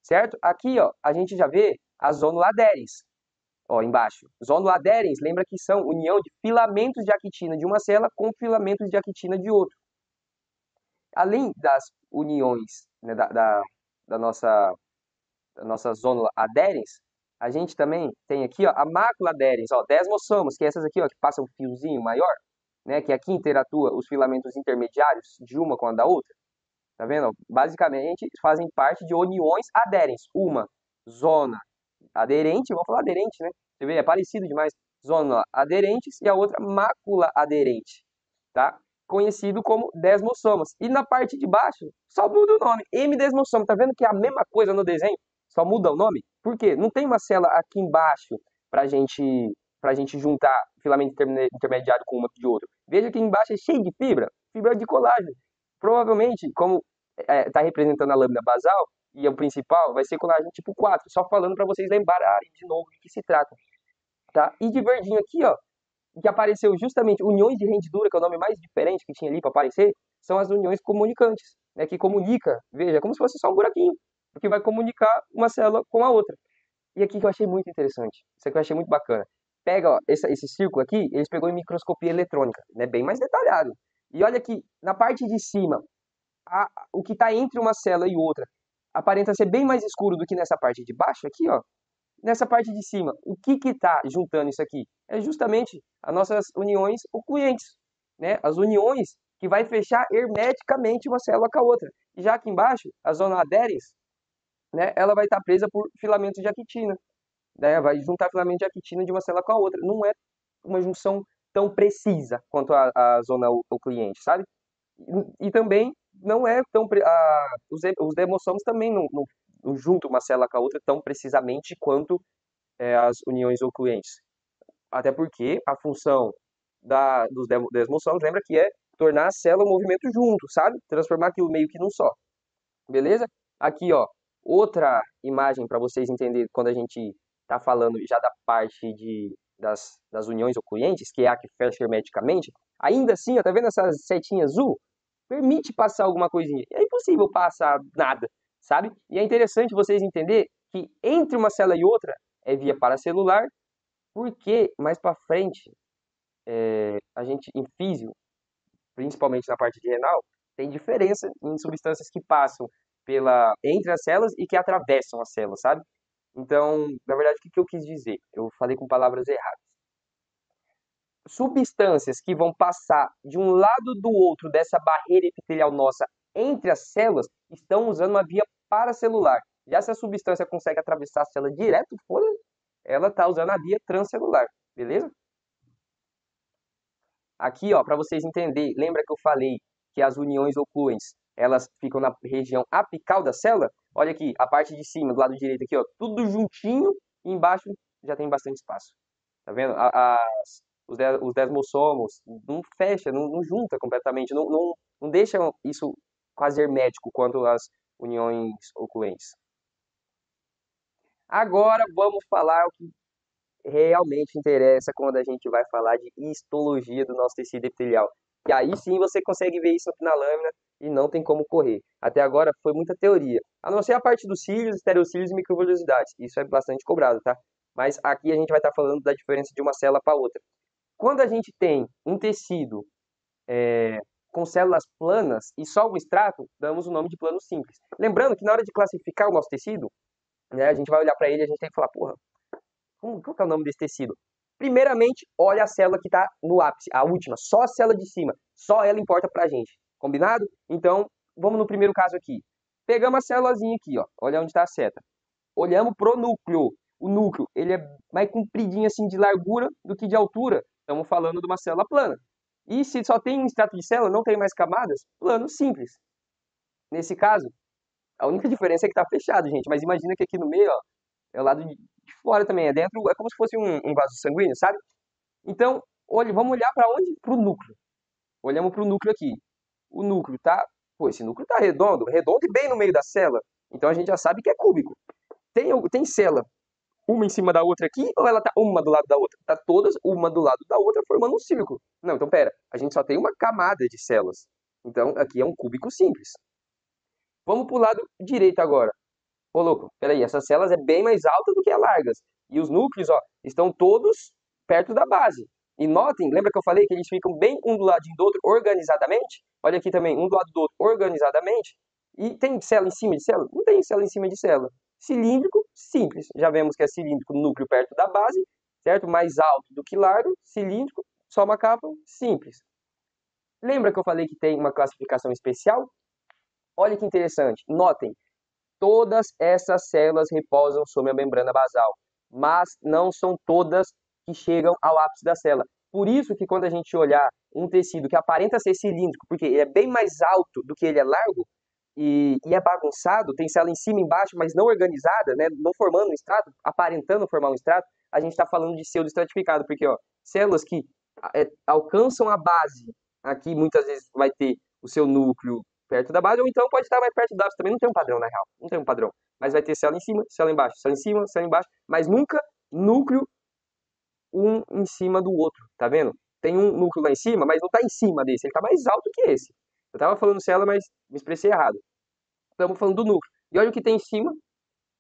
certo? Aqui, ó, a gente já vê as zonuloaderens, ó, embaixo. Zonuloaderens, lembra que são união de filamentos de actina de uma célula com filamentos de actina de outra. Além das uniões, né, da nossa zona aderens, a gente também tem aqui, ó, a mácula aderens, ó, desmossomos, que é essas aqui, ó, que passam um fiozinho maior, né, que aqui interatua os filamentos intermediários de uma com a da outra. Tá vendo? Basicamente, fazem parte de uniões aderens. Uma zona aderente, vamos falar aderente, né? Você vê, é parecido demais. Zona aderentes e a outra mácula aderente, tá? conhecido como desmossomas. E na parte de baixo, só muda o nome, M-desmossoma. Tá vendo que é a mesma coisa no desenho? Só muda o nome? Por quê? Não tem uma célula aqui embaixo pra gente, pra gente juntar filamento intermediário com uma de outra. Veja que embaixo é cheio de fibra de colágeno. Provavelmente, como está representando a lâmina basal, e o principal vai ser colágeno tipo 4, só falando para vocês lembrarem de novo do que se trata, tá? E de verdinho aqui, ó, que apareceu justamente uniões de rendidura, que é o nome mais diferente que tinha ali para aparecer, são as uniões comunicantes, né, que comunica, veja, como se fosse só um buraquinho, que vai comunicar uma célula com a outra. E aqui que eu achei muito interessante, isso aqui eu achei muito bacana. Pega, ó, esse círculo aqui, eles pegou em microscopia eletrônica, né, bem mais detalhado. E olha aqui, na parte de cima, o que está entre uma célula e outra aparenta ser bem mais escuro do que nessa parte de baixo aqui, ó. Nessa parte de cima, o que está juntando isso aqui? É justamente as nossas uniões ocluentes, né? As uniões que vai fechar hermeticamente uma célula com a outra. E já aqui embaixo, a zona adheres, né? Ela vai estar presa por filamentos de actina, né? Vai juntar filamento de actina de uma célula com a outra. Não é uma junção tão precisa quanto a zona ocluente, sabe? E também não é tão. Os demossomos também não juntam uma célula com a outra tão precisamente quanto as uniões ocluentes. Até porque a função dos desmossomos, lembra que é tornar a célula um movimento junto, sabe? Transformar aquilo meio que num só. Beleza? Aqui, ó, outra imagem para vocês entenderem quando a gente está falando já da parte das uniões ocluentes, que é a que fecha hermeticamente. Ainda assim, ó, tá vendo essa setinha azul? Permite passar alguma coisinha. É impossível passar nada, sabe? E é interessante vocês entenderem que entre uma célula e outra é via paracelular, porque mais para frente, a gente em físio, principalmente na parte de renal, tem diferença em substâncias que passam entre as células e que atravessam as células, sabe? Então, na verdade, o que eu quis dizer? Eu falei com palavras erradas. Substâncias que vão passar de um lado do outro dessa barreira epitelial nossa entre as células estão usando uma via paracelular. Já se a substância consegue atravessar a célula direto fora, ela está usando a via transcelular, beleza? Aqui, ó, para vocês entenderem, lembra que eu falei que as uniões ocluentes, elas ficam na região apical da célula? Olha aqui, a parte de cima, do lado direito aqui, ó, tudo juntinho, e embaixo já tem bastante espaço. Tá vendo? Os desmossomos não fecha, não junta completamente, não deixa isso quase hermético quanto as uniões ocluentes. Agora vamos falar o que realmente interessa quando a gente vai falar de histologia do nosso tecido epitelial. E aí sim você consegue ver isso na lâmina e não tem como correr. Até agora foi muita teoria. A não ser a parte dos cílios, estereocílios e microvellosidades. Isso é bastante cobrado, tá? Mas aqui a gente vai estar falando da diferença de uma célula para outra. Quando a gente tem um tecido com células planas e só o extrato, damos o nome de plano simples. Lembrando que na hora de classificar o nosso tecido, né, a gente vai olhar para ele e a gente tem que falar, porra, qual que é o nome desse tecido? Primeiramente, olha a célula que está no ápice, a última, só a célula de cima, só ela importa pra gente, combinado? Então, vamos no primeiro caso aqui. Pegamos a célulazinha aqui, ó, olha onde está a seta. Olhamos pro núcleo. O núcleo, ele é mais compridinho assim de largura do que de altura. Estamos falando de uma célula plana. E se só tem um extrato de célula, não tem mais camadas, plano simples. Nesse caso, a única diferença é que está fechado, gente. Mas imagina que aqui no meio, ó, é o lado de fora também, é dentro, é como se fosse um vaso sanguíneo, sabe? Então, olha, vamos olhar para onde? Para o núcleo. Olhamos para o núcleo aqui. O núcleo tá, pô, esse núcleo tá redondo, redondo e bem no meio da célula. Então a gente já sabe que é cúbico. Tem célula uma em cima da outra aqui ou ela tá uma do lado da outra? Tá todas uma do lado da outra formando um círculo. Não, então pera, a gente só tem uma camada de células. Então aqui é um cúbico simples. Vamos para o lado direito agora. Ô, louco, peraí, essas células é bem mais alta do que as largas. E os núcleos, ó, estão todos perto da base. E notem, lembra que eu falei que eles ficam bem um do ladinho do outro organizadamente? Olha aqui também, um do lado do outro organizadamente. E tem célula em cima de célula? Não tem célula em cima de célula. Cilíndrico, simples. Já vemos que é cilíndrico, núcleo perto da base, certo? Mais alto do que largo, cilíndrico, só uma capa, simples. Lembra que eu falei que tem uma classificação especial? Olha que interessante. Notem, todas essas células repousam sobre a membrana basal, mas não são todas que chegam ao ápice da célula. Por isso que quando a gente olhar um tecido que aparenta ser cilíndrico, porque ele é bem mais alto do que ele é largo, e é bagunçado, tem célula em cima e embaixo, mas não organizada, né, não formando um estrato, aparentando formar um estrato, a gente está falando de pseudoestratificado, porque ó, células que alcançam a base, aqui muitas vezes vai ter o seu núcleo perto da base, ou então pode estar mais perto da base, também não tem um padrão na real, não tem um padrão, mas vai ter célula em cima, célula embaixo, célula em cima, célula embaixo, mas nunca núcleo um em cima do outro, tá vendo? Tem um núcleo lá em cima, mas não tá em cima desse, ele tá mais alto que esse. Eu tava falando célula, mas me expressei errado. Estamos falando do núcleo. E olha o que tem em cima,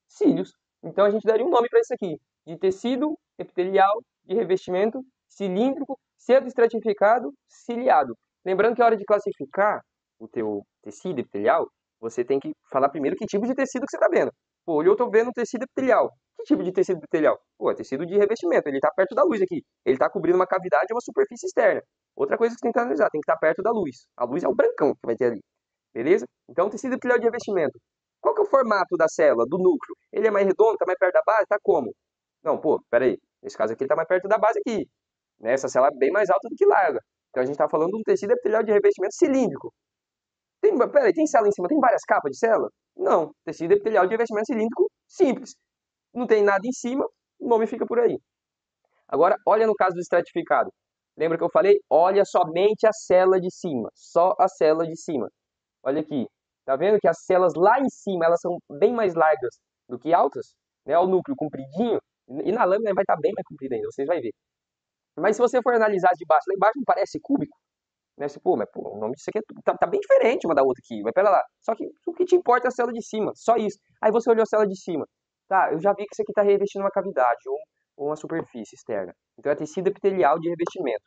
cílios. Então a gente daria um nome para isso aqui, de tecido epitelial de revestimento cilíndrico pseudoestratificado ciliado. Lembrando que a hora de classificar o teu tecido epitelial, você tem que falar primeiro que tipo de tecido que você está vendo. Pô, olhou, eu tô vendo um tecido epitelial. Que tipo de tecido epitelial? Pô, é tecido de revestimento, ele está perto da luz aqui. Ele está cobrindo uma cavidade ou uma superfície externa. Outra coisa que você tem que analisar, tem que estar perto da luz. A luz é o brancão que vai ter ali. Beleza? Então, tecido epitelial de revestimento. Qual que é o formato da célula, do núcleo? Ele é mais redondo, está mais perto da base? Está como? Não, pô, peraí. Nesse caso aqui ele está mais perto da base aqui. Né? Essa célula é bem mais alta do que larga. Então a gente está falando de um tecido epitelial de revestimento cilíndrico. Peraí, tem célula em cima? Tem várias capas de célula? Não. Tecido epitelial de revestimento cilíndrico simples. Não tem nada em cima, o nome fica por aí. Agora, olha no caso do estratificado. Lembra que eu falei? Olha somente a célula de cima. Só a célula de cima. Olha aqui. Tá vendo que as células lá em cima, elas são bem mais largas do que altas? Né? O núcleo compridinho. E na lâmina vai estar bem mais comprido ainda, vocês vão ver. Mas se você for analisar de baixo, lá embaixo não parece cúbico? Né? Você, pô, mas pô, o nome disso aqui tá bem diferente uma da outra aqui. Mas pera lá. Só que o que te importa é a célula de cima. Só isso. Aí você olhou a célula de cima. Tá, eu já vi que isso aqui está revestindo uma cavidade ou uma superfície externa. Então é tecido epitelial de revestimento.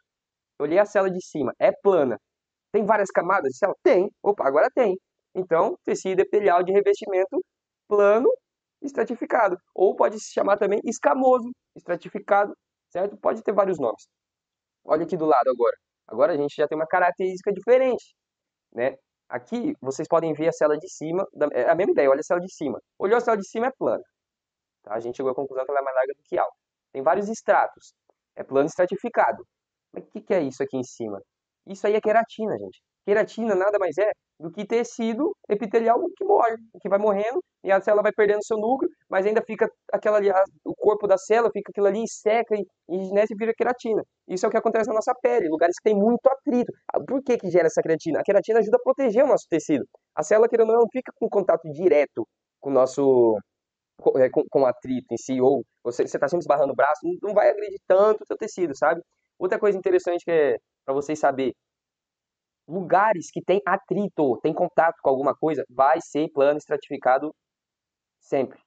Eu olhei a célula de cima. É plana. Tem várias camadas de célula? Tem. Opa, agora tem. Então, tecido epitelial de revestimento plano estratificado. Ou pode se chamar também escamoso estratificado, certo? Pode ter vários nomes. Olha aqui do lado agora. Agora a gente já tem uma característica diferente, né? Aqui vocês podem ver a célula de cima, é a mesma ideia, olha a célula de cima. Olhou a célula de cima, é plana. Tá? A gente chegou à conclusão que ela é mais larga do que alta. Tem vários estratos. É plano estratificado. Mas o que é isso aqui em cima? Isso aí é queratina, gente. Queratina nada mais é do que tecido epitelial que morre, que vai morrendo e a célula vai perdendo seu núcleo, mas ainda fica aquela ali, o corpo da célula fica aquilo ali, seca e regenera e vira queratina. Isso é o que acontece na nossa pele, lugares que tem muito atrito. Por que gera essa queratina? A queratina ajuda a proteger o nosso tecido. A célula, querendo ou não, fica com contato direto com o nosso com atrito em si, ou você está sempre esbarrando o braço, não vai agredir tanto o seu tecido, sabe? Outra coisa interessante que é para vocês saber, lugares que tem atrito, tem contato com alguma coisa, vai ser plano estratificado sempre,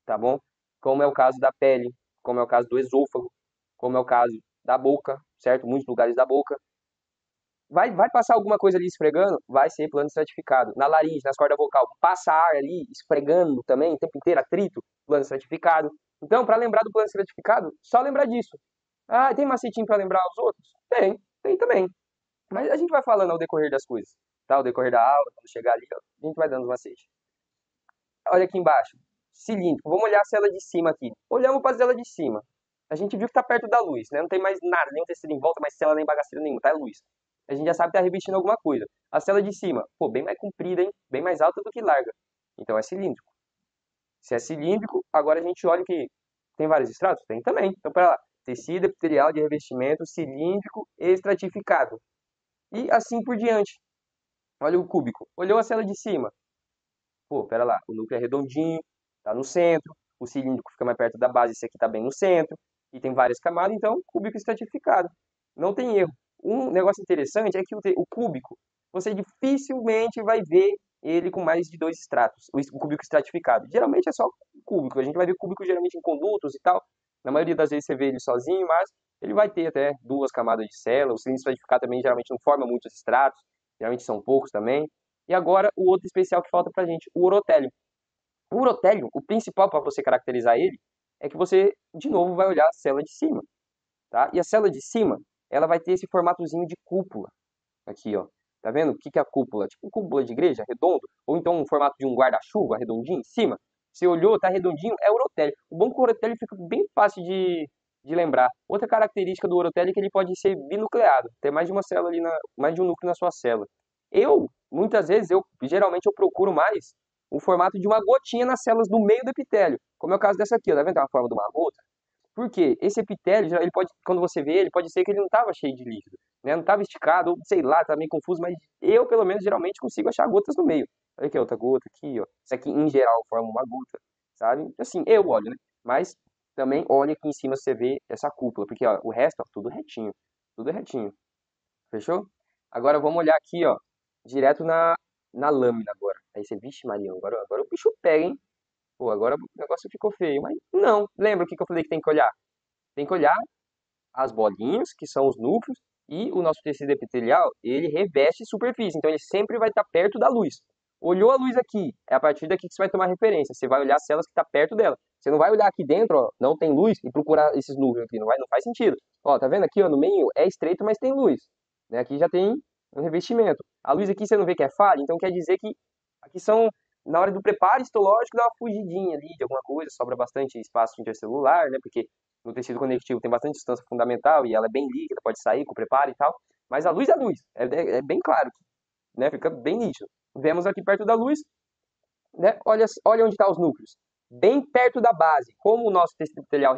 tá bom? Como é o caso da pele, como é o caso do esôfago, como é o caso da boca, certo? Muitos lugares da boca. Vai passar alguma coisa ali esfregando, vai ser plano estratificado. Na laringe, nas cordas vocal, passa ar ali esfregando também, o tempo inteiro, atrito, plano estratificado. Então, para lembrar do plano estratificado, só lembrar disso. Ah, tem macetinho para lembrar os outros? Tem também. Mas a gente vai falando ao decorrer das coisas, tá? Ao decorrer da aula, quando chegar ali, a gente vai dando os macetes. Olha aqui embaixo, cilíndrico. Vamos olhar a célula de cima aqui. Olhamos para a célula de cima. A gente viu que está perto da luz, né? Não tem mais nada, nenhum tecido em volta, mais célula nem bagaceira nenhuma, tá? É luz. A gente já sabe que está revestindo alguma coisa. A célula de cima, pô, bem mais comprida, hein? Bem mais alta do que larga. Então é cilíndrico. Se é cilíndrico, agora a gente olha que tem vários estratos? Tem também. Então, para lá, tecido epitelial de revestimento cilíndrico estratificado. E assim por diante. Olha o cúbico. Olhou a célula de cima. Pô, pera lá, o núcleo é redondinho, tá no centro, o cilíndrico fica mais perto da base, esse aqui tá bem no centro, e tem várias camadas, então cúbico estratificado. Não tem erro. Um negócio interessante é que o cúbico, você dificilmente vai ver ele com mais de dois estratos, o cúbico estratificado. Geralmente é só cúbico, a gente vai ver cúbico geralmente em condutos e tal. Na maioria das vezes você vê ele sozinho, mas ele vai ter até duas camadas de célula. O cilindro estratificado também geralmente não forma muitos estratos, geralmente são poucos também. E agora o outro especial que falta pra gente, o urotélio. O urotélio, o principal para você caracterizar ele, é que você, de novo, vai olhar a célula de cima, tá? E a célula de cima, ela vai ter esse formatozinho de cúpula, aqui, ó. Tá vendo? O que é a cúpula? Tipo cúpula de igreja, redondo, ou então um formato de um guarda-chuva, redondinho, em cima. Você olhou, tá redondinho, é urotélio. O bom é que o urotélio fica bem fácil de de lembrar. Outra característica do Orotele é que ele pode ser binucleado, ter mais de uma célula ali, mais de um núcleo na sua célula. Muitas vezes, geralmente eu procuro mais o formato de uma gotinha nas células do meio do epitélio, como é o caso dessa aqui, ó, tá vendo? Tem uma forma de uma gota. Porque esse epitélio, ele pode, quando você vê ele, pode ser que ele não estava cheio de líquido, né? Não estava esticado, ou sei lá, tá meio confuso, mas eu, pelo menos, geralmente consigo achar gotas no meio. Olha aqui, outra gota aqui, ó. Isso aqui, em geral, forma uma gota, sabe? Assim, eu olho, né? Mas também olha aqui em cima você vê essa cúpula, porque ó, o resto, ó, tudo retinho. Tudo retinho. Fechou? Agora vamos olhar aqui, ó, direto na lâmina agora. Aí você, vixe, Maria, agora o bicho pega, hein? Pô, agora o negócio ficou feio. Mas não, lembra o que eu falei que tem que olhar? Tem que olhar as bolinhas, que são os núcleos, e o nosso tecido epitelial, ele reveste superfície, então ele sempre vai estar perto da luz. Olhou a luz aqui, é a partir daqui que você vai tomar referência. Você vai olhar as células que estão perto dela. Você não vai olhar aqui dentro, ó, não tem luz, e procurar esses núcleos aqui, não faz sentido. Ó, tá vendo aqui, ó, no meio é estreito, mas tem luz. Né? Aqui já tem um revestimento. A luz aqui você não vê que é falha, então quer dizer que aqui são, na hora do preparo histológico, dá uma fugidinha ali de alguma coisa, sobra bastante espaço intercelular, né? Porque no tecido conectivo tem bastante substância fundamental e ela é bem líquida, pode sair com o preparo e tal. Mas a luz é luz, é bem claro, né? Fica bem nítido. Vemos aqui perto da luz, né? Olha onde estão os núcleos. Bem perto da base. Como o nosso tecido epitelial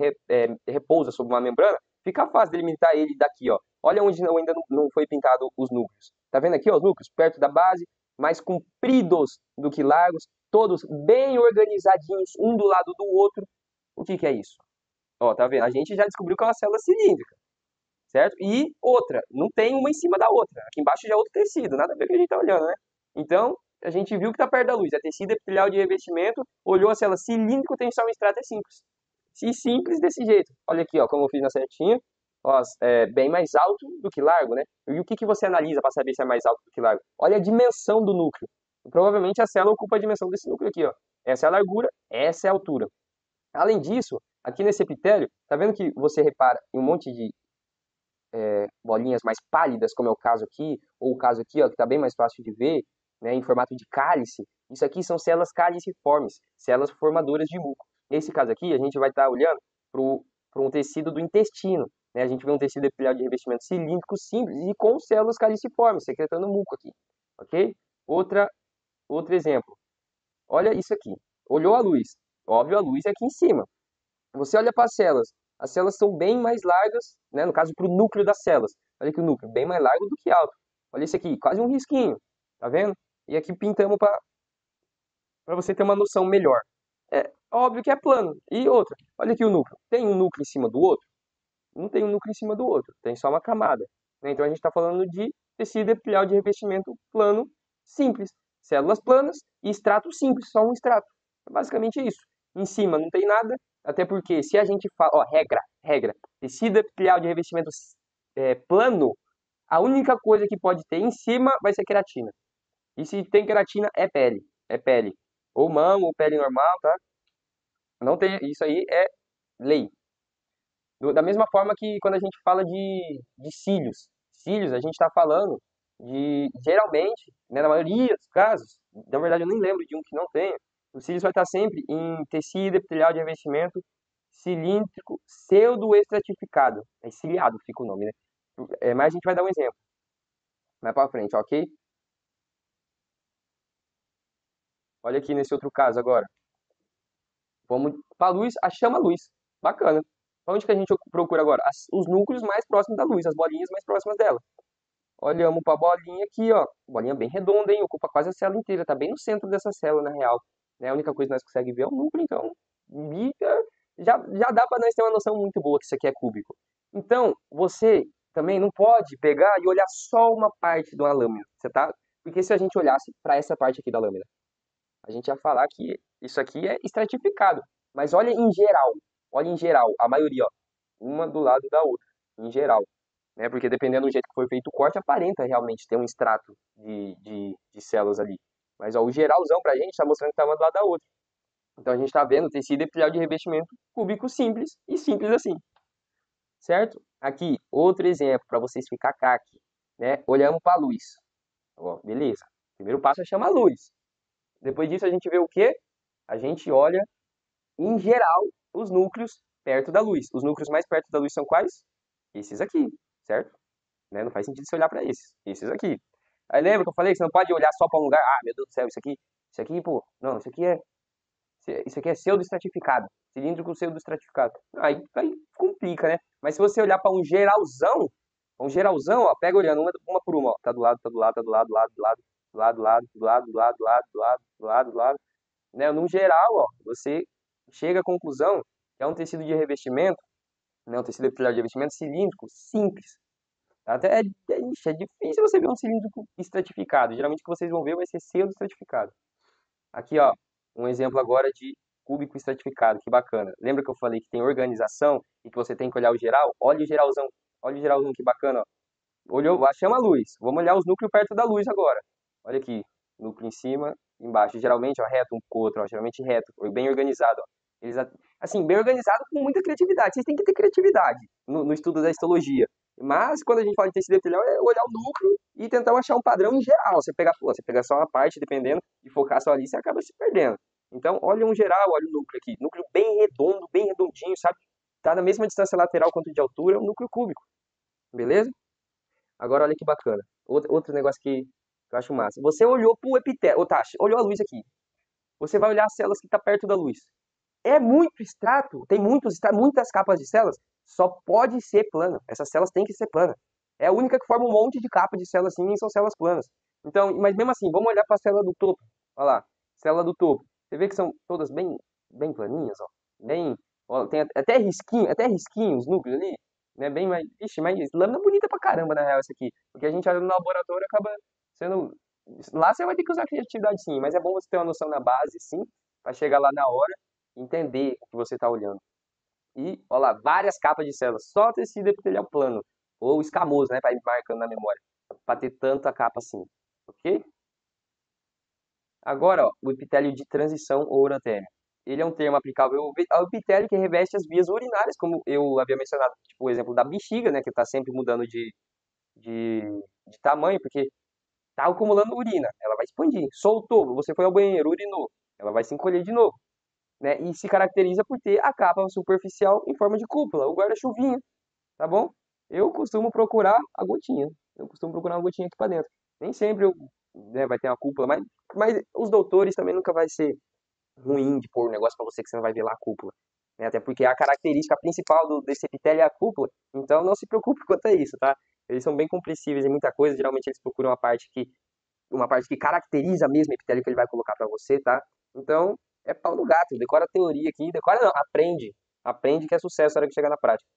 repousa sobre uma membrana, fica fácil delimitar ele daqui, ó. Olha onde ainda não foi pintado os núcleos. Tá vendo aqui, ó, os núcleos? Perto da base, mais compridos do que largos, todos bem organizadinhos, um do lado do outro. O que é isso? Ó, tá vendo? A gente já descobriu que é uma célula cilíndrica, certo? E outra, não tem uma em cima da outra. Aqui embaixo já é outro tecido, nada a ver com o que a gente tá olhando, né? Então, a gente viu que tá perto da luz. É tecido epitelial de revestimento, olhou a célula cilíndrico, tensão extrato é simples. E simples desse jeito. Olha aqui, ó, como eu fiz na certinha. Ó, é bem mais alto do que largo, né? E o que você analisa para saber se é mais alto do que largo? Olha a dimensão do núcleo. Provavelmente a célula ocupa a dimensão desse núcleo aqui, ó. Essa é a largura, essa é a altura. Além disso, aqui nesse epitélio, tá vendo que você repara em um monte de bolinhas mais pálidas, como é o caso aqui, ou o caso aqui, ó, que está bem mais fácil de ver, né, em formato de cálice. Isso aqui são células caliciformes, células formadoras de muco. Nesse caso aqui, a gente vai estar olhando para um tecido do intestino. Né? A gente vê um tecido epitelial de revestimento cilíndrico simples e com células caliciformes, secretando muco aqui. Ok? Outro exemplo. Olha isso aqui. Olhou a luz. Óbvio, a luz é aqui em cima. Você olha para as células são bem mais largas, né? No caso, para o núcleo das células. Olha que o núcleo bem mais largo do que alto. Olha isso aqui, quase um risquinho, tá vendo? E aqui pintamos para você ter uma noção melhor. É óbvio que é plano. E outra, olha aqui o núcleo. Tem um núcleo em cima do outro? Não tem um núcleo em cima do outro, tem só uma camada. Né? Então a gente está falando de tecido epitelial de revestimento plano simples. Células planas e extrato simples, só um extrato. É basicamente isso. Em cima não tem nada, até porque se a gente fala, ó, regra, tecido epitelial de revestimento plano, a única coisa que pode ter em cima vai ser queratina. E se tem queratina, é pele. Ou mama, ou pele normal, tá? Não tem, isso aí é lei. Da mesma forma que quando a gente fala de cílios, a gente está falando geralmente, né, na maioria dos casos, na verdade eu nem lembro de um que não tenha, os cílios vai estar sempre em tecido epitelial de revestimento cilíndrico pseudoestratificado. É ciliado fica o nome, né? Mas a gente vai dar um exemplo mais para frente, ok? Olha aqui nesse outro caso agora. Vamos para a luz, a chama-luz. Bacana. Onde que a gente procura agora? Os núcleos mais próximos da luz, as bolinhas mais próximas dela. Olhamos para a bolinha aqui, ó. Bolinha bem redonda, hein? Ocupa quase a célula inteira. Tá bem no centro dessa célula, na real. Né? A única coisa que nós conseguimos ver é o núcleo, então. Já dá para nós ter uma noção muito boa que isso aqui é cúbico. Então, você também não pode pegar e olhar só uma parte de uma lâmina. Você tá? Porque se a gente olhasse para essa parte aqui da lâmina, a gente ia falar que isso aqui é estratificado. Mas olha em geral, a maioria, ó, uma do lado da outra, em geral. Né? Porque dependendo do jeito que foi feito o corte, aparenta realmente ter um extrato de células ali. Mas ó, o geralzão pra gente está mostrando que tá uma do lado da outra. Então a gente está vendo tecido epitelial de revestimento cúbico simples e simples assim. Certo? Aqui, outro exemplo para vocês ficar aqui. Né? Olhamos para a luz. Ó, beleza. Primeiro passo é chamar a luz. Depois disso a gente vê o quê? A gente olha, em geral, os núcleos perto da luz. Os núcleos mais perto da luz são quais? Esses aqui, certo? Né? Não faz sentido você olhar para esses aqui. Aí lembra que eu falei que você não pode olhar só para um lugar, ah, meu Deus do céu, isso aqui, pô, não, isso aqui é pseudoestratificado, cilíndrico pseudoestratificado. Aí complica, né? mas se você olhar para um geralzão, ó, pega olhando uma por uma, ó, tá do lado, tá do lado, tá do lado, do lado, do lado, do lado, do lado, do lado, do lado, do lado, do lado, do lado, do lado, né? Num geral, ó, você chega à conclusão que é um tecido de revestimento, né? Um tecido epitelial de revestimento cilíndrico simples. Até é difícil você ver um cilíndrico estratificado. Geralmente o que vocês vão ver vai ser pseudo-estratificado. Aqui, ó, um exemplo agora de cúbico estratificado, que bacana. Lembra que eu falei que tem organização e que você tem que olhar o geral? Olha o geralzão, que bacana, ó. Olhou, chama a luz. Vamos olhar os núcleos perto da luz agora. Olha aqui, núcleo em cima, embaixo. Geralmente, ó, reto um com o outro, ó, geralmente reto, bem organizado, ó. Eles, assim, bem organizado com muita criatividade. Vocês têm que ter criatividade no estudo da histologia. Mas quando a gente fala de tecido epitelial, é olhar o núcleo e tentar achar um padrão em geral. Você pega só uma parte, dependendo, e focar só ali, você acaba se perdendo. Então, olha um geral, olha o núcleo aqui. Núcleo bem redondo, bem redondinho, sabe? Tá na mesma distância lateral quanto de altura, é um núcleo cúbico. Beleza? Agora olha que bacana. Outro negócio que eu acho massa. Você olhou pro epitélio, ô Tachi, olhou a luz aqui. Você vai olhar as células que está perto da luz. É muito extrato, tem muitas capas de células, só pode ser plana. Essas células têm que ser planas. É a única que forma um monte de capa de células assim, e são células planas. Então, mas mesmo assim, vamos olhar para a célula do topo. Olha lá, célula do topo. Você vê que são todas bem planinhas, ó. Ó, tem até risquinhos, núcleos ali, né? Bem mais, ixi, mas lâmina bonita pra caramba na real essa aqui, porque a gente olha no laboratório acaba sendo, lá você vai ter que usar criatividade sim, mas é bom você ter uma noção na base, sim, para chegar lá na hora entender o que você está olhando. E, olha lá, várias capas de células, só tecido epitelial plano, ou escamoso, né, para ir marcando na memória, para ter tanta capa assim, ok? Agora, ó, o epitélio de transição ou urotélio. Ele é um termo aplicável ao epitélio que reveste as vias urinárias, como eu havia mencionado, tipo o exemplo da bexiga, né, que está sempre mudando de, de tamanho, porque está acumulando urina, ela vai expandir. Soltou, você foi ao banheiro, urinou, ela vai se encolher de novo. Né? E se caracteriza por ter a capa superficial em forma de cúpula, o guarda-chuvinha, tá bom? Eu costumo procurar a gotinha. Eu costumo procurar uma gotinha aqui para dentro. Nem sempre né, vai ter uma cúpula, mas os doutores também nunca vai ser ruim de pôr um negócio para você que você não vai ver lá a cúpula. Né? Até porque a característica principal desse epitélio é a cúpula. Então não se preocupe quanto a isso, tá? Eles são bem compreensíveis em muita coisa. Geralmente eles procuram uma parte que caracteriza mesmo o epitélio que ele vai colocar para você, tá? Então, é pau no gato, decora a teoria aqui, decora não, aprende. Aprende que é sucesso na hora que chegar na prática.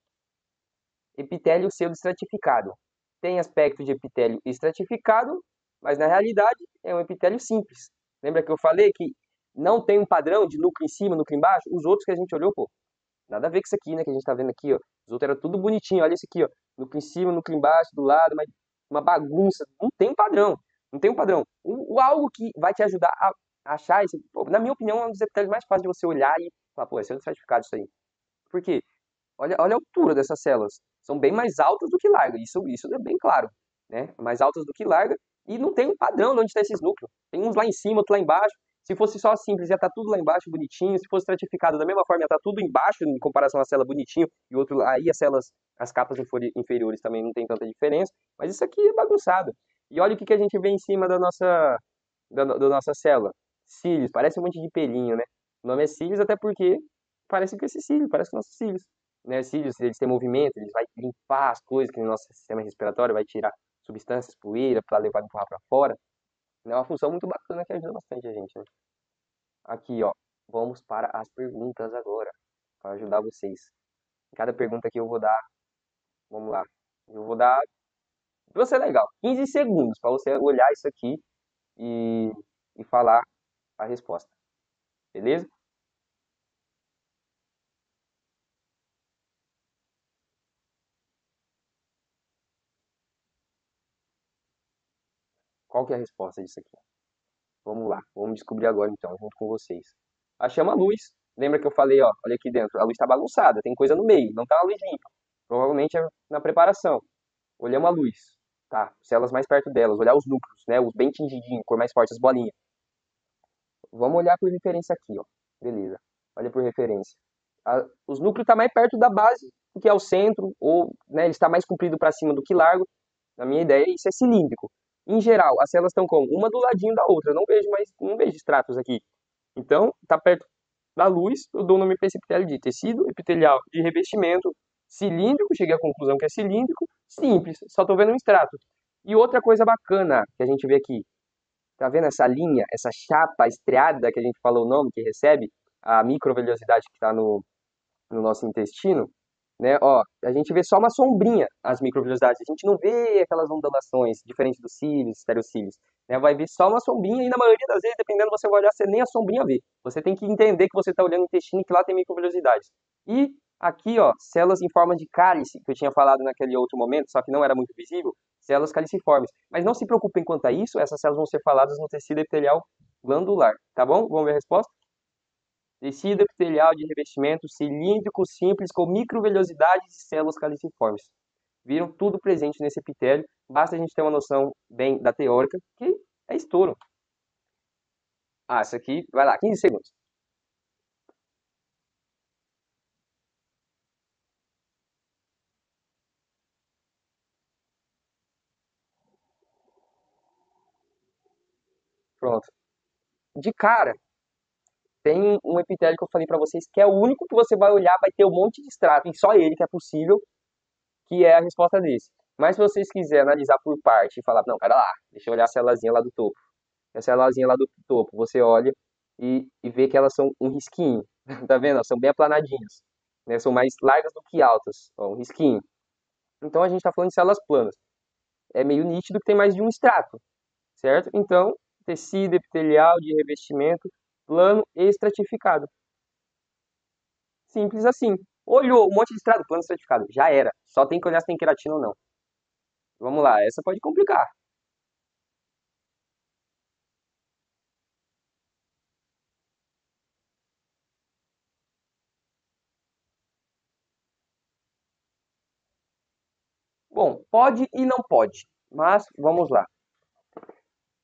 Epitélio pseudoestratificado. Tem aspecto de epitélio estratificado, mas na realidade é um epitélio simples. Lembra que eu falei que não tem um padrão de núcleo em cima, núcleo embaixo? Os outros que a gente olhou, pô, nada a ver com isso aqui, né, que a gente tá vendo aqui, ó. Os outros eram tudo bonitinho, olha isso aqui, ó. Núcleo em cima, núcleo embaixo, do lado, mas uma bagunça. Não tem um padrão. Não tem um padrão. Algo que vai te ajudar a achar isso, pô, na minha opinião, é um dos epitelios mais fáceis de você olhar e falar, pô, esse é um certificado isso aí. Por quê? Olha a altura dessas células. São bem mais altas do que largas. Isso é bem claro. Né? Mais altas do que larga. E não tem um padrão de onde está esses núcleos. Tem uns lá em cima, outros lá embaixo. Se fosse só simples, ia estar tudo lá embaixo bonitinho. Se fosse estratificado da mesma forma, ia estar tudo embaixo em comparação à célula bonitinho. E outro aí as capas inferiores também não tem tanta diferença. Mas isso aqui é bagunçado. E olha o que a gente vê em cima da nossa célula. Cílios, parece um monte de pelinho, né? O nome é cílios até porque parece com esse cílio, parece com nossos cílios. Né? Cílios, eles têm movimento, eles vão limpar as coisas que no nosso sistema respiratório, vai tirar substâncias, poeira, para levar e empurrar para fora. É uma função muito bacana que ajuda bastante a gente, né? Aqui, ó, vamos para as perguntas agora, para ajudar vocês. Cada pergunta que eu vou dar, vamos lá, eu vou dar, pra você legal, 15 segundos para você olhar isso aqui e, e falar a resposta, beleza? Qual que é a resposta disso aqui? Vamos lá, vamos descobrir agora então, junto com vocês. A chama-luz, lembra que eu falei, ó, olha aqui dentro, a luz está bagunçada, tem coisa no meio, não está a luz limpa. Provavelmente é na preparação. Olhamos a luz, tá? Células mais perto delas, olhar os núcleos, né? Os bem tingidinhos, cor mais forte, as bolinhas. Vamos olhar por referência aqui, ó. Beleza. Olha por referência. Os núcleos estão mais perto da base do que é o centro, ou né, ele está mais comprido para cima do que largo. Na minha ideia, isso é cilíndrico. Em geral, as células estão como? Uma do ladinho da outra. Eu não vejo estratos aqui. Então, está perto da luz, eu dou o nome para esse epitélio de tecido epitelial de revestimento cilíndrico, cheguei à conclusão que é cilíndrico, simples, só estou vendo um extrato. E outra coisa bacana que a gente vê aqui, tá vendo essa linha, essa chapa estriada que a gente falou o nome, que recebe a microvelhosidade que está no nosso intestino, né? Ó, a gente vê só uma sombrinha as microvelhosidades, a gente não vê aquelas ondulações diferentes dos cílios, estereocílios, né? Vai ver só uma sombrinha e na maioria das vezes, dependendo você vai olhar, você nem a sombrinha vê. Você tem que entender que você está olhando o intestino e que lá tem microvelhosidades. E aqui, ó, células em forma de cálice, que eu tinha falado naquele outro momento, só que não era muito visível, células caliciformes. Mas não se preocupem quanto a isso, essas células vão ser faladas no tecido epitelial glandular, tá bom? Vamos ver a resposta? Tecido epitelial de revestimento cilíndrico simples com microvelhosidades e células caliciformes. Viram tudo presente nesse epitélio, basta a gente ter uma noção bem da teórica, que é estouro. Ah, isso aqui, vai lá, 15 segundos. Pronto. De cara, tem um epitélio que eu falei para vocês que é o único que você vai olhar, vai ter um monte de extrato, e só ele que é possível, que é a resposta desse. Mas se vocês quiserem analisar por parte e falar, não, pera lá, deixa eu olhar a célulazinha lá do topo. A célulazinha lá do topo, você olha e vê que elas são um risquinho, tá vendo? Elas são bem aplanadinhas, né? São mais largas do que altas, ó, um risquinho. Então a gente está falando de células planas. É meio nítido que tem mais de um estrato, certo? Então, tecido epitelial de revestimento plano e estratificado. Simples assim. Olhou um monte de estrato, plano estratificado. Já era. Só tem que olhar se tem queratina ou não. Vamos lá, essa pode complicar. Bom, pode e não pode. Mas vamos lá.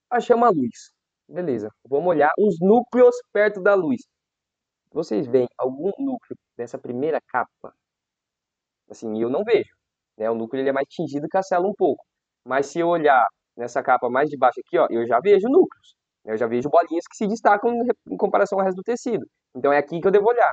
A chama-luz. Beleza. Vamos olhar os núcleos perto da luz. Vocês veem algum núcleo nessa primeira capa? Assim, eu não vejo. Né? O núcleo ele é mais tingido que a célula um pouco. Mas se eu olhar nessa capa mais de baixo aqui, ó, eu já vejo núcleos. Eu já vejo bolinhas que se destacam em comparação ao resto do tecido. Então é aqui que eu devo olhar.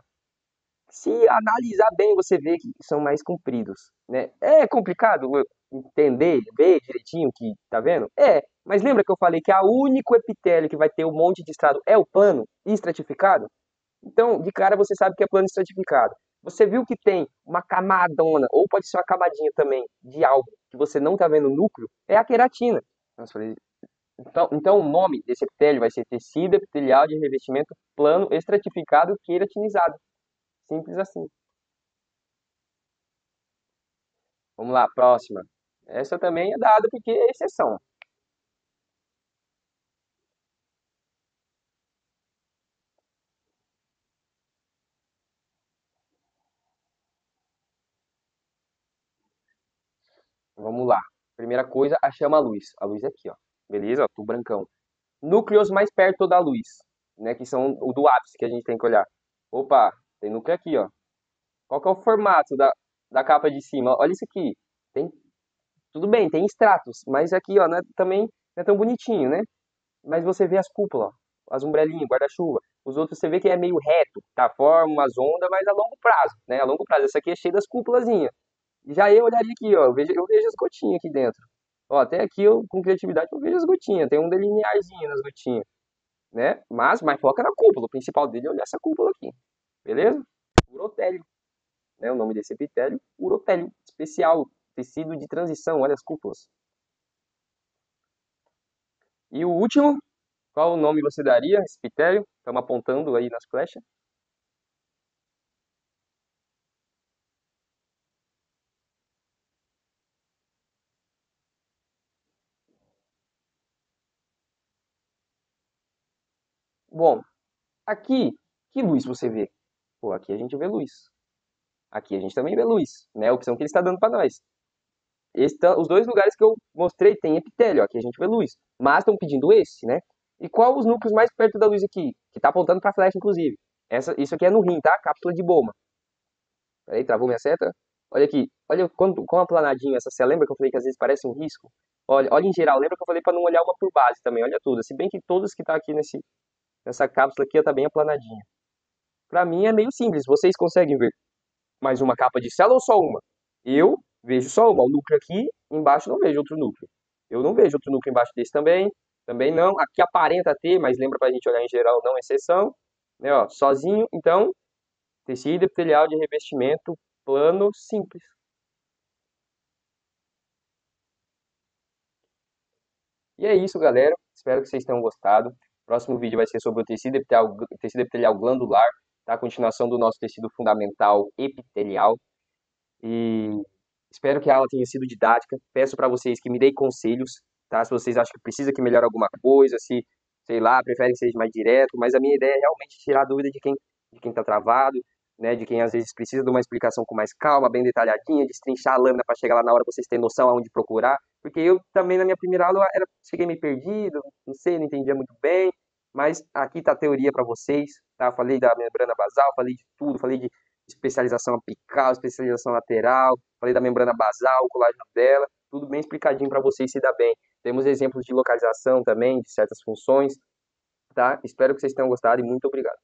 Se analisar bem, você vê que são mais compridos, né? É complicado entender, ver direitinho que tá vendo? É, mas lembra que eu falei que a único epitélio que vai ter um monte de estrado é o plano estratificado? Então, de cara você sabe que é plano estratificado. Você viu que tem uma camadona, ou pode ser uma camadinha também, de algo que você não tá vendo o núcleo, é a queratina. Então, o nome desse epitélio vai ser tecido epitelial de revestimento plano estratificado queratinizado. Simples assim. Vamos lá, próxima. Essa também é dada porque é exceção. Vamos lá. Primeira coisa, a chama-luz. A luz é aqui, ó. Beleza? Ó, tudo brancão. Núcleos mais perto da luz, né? Que são o do ápice que a gente tem que olhar. Opa, tem núcleo aqui, ó. Qual que é o formato da capa de cima? Olha isso aqui. Tem, tudo bem, tem estratos, mas aqui, ó, também não é tão bonitinho, né? Mas você vê as cúpulas, ó, as umbrelinhas, guarda-chuva. Os outros você vê que é meio reto, tá? Forma umas ondas, mas a longo prazo, né? A longo prazo. Essa aqui é cheia das cúpulazinhas. Já eu olharia aqui, ó, eu vejo as gotinhas aqui dentro. Ó, até aqui eu, com criatividade, eu vejo as gotinhas. Tem um delinearzinho nas gotinhas, né? Mas foca na cúpula. O principal dele é olhar essa cúpula aqui. Beleza? Urotélio, né? O nome desse epitélio, urotélio. Especial, tecido de transição, olha as cúpulas. E o último, qual o nome você daria a esse epitélio? Estamos apontando aí nas flechas. Bom, aqui, que luz você vê? Pô, aqui a gente vê luz. Aqui a gente também vê luz, né? A opção que ele está dando para nós. Os dois lugares que eu mostrei tem epitélio, ó, aqui a gente vê luz. Mas estão pedindo esse, né? E qual os núcleos mais perto da luz aqui? Que está apontando para a flecha, inclusive. Isso aqui é no rim, tá? Cápsula de Bowman. Peraí, travou minha seta? Olha aqui, olha quão aplanadinho essa célula. Lembra que eu falei que às vezes parece um risco? Olha em geral, lembra que eu falei para não olhar uma por base também, olha todas. Se bem que todas que tá aqui nessa cápsula aqui tá bem aplanadinha. Para mim é meio simples, vocês conseguem ver mais uma capa de célula ou só uma? Eu vejo só uma, o núcleo aqui, embaixo não vejo outro núcleo. Eu não vejo outro núcleo embaixo desse também, também não. Aqui aparenta ter, mas lembra pra gente olhar em geral, não exceção, né, ó, sozinho. Então, tecido epitelial de revestimento plano simples. E é isso, galera. Espero que vocês tenham gostado. O próximo vídeo vai ser sobre o tecido epitelial glandular, tá? A continuação do nosso tecido fundamental epitelial. E espero que a aula tenha sido didática. Peço para vocês que me deem conselhos, tá? Se vocês acham que precisa que melhore alguma coisa, se, sei lá, preferem que seja mais direto, mas a minha ideia é realmente tirar a dúvida de quem está travado, né? De quem às vezes precisa de uma explicação com mais calma, bem detalhadinha, destrinchar a lâmina para chegar lá na hora vocês terem noção aonde procurar. Porque eu também na minha primeira aula cheguei meio perdido, não sei, não entendia muito bem, mas aqui tá a teoria para vocês, tá? Falei da membrana basal, falei de tudo, falei de especialização apical, especialização lateral, falei da membrana basal, o colágeno dela, tudo bem explicadinho para vocês se dar bem. Temos exemplos de localização também, de certas funções, tá? Espero que vocês tenham gostado e muito obrigado.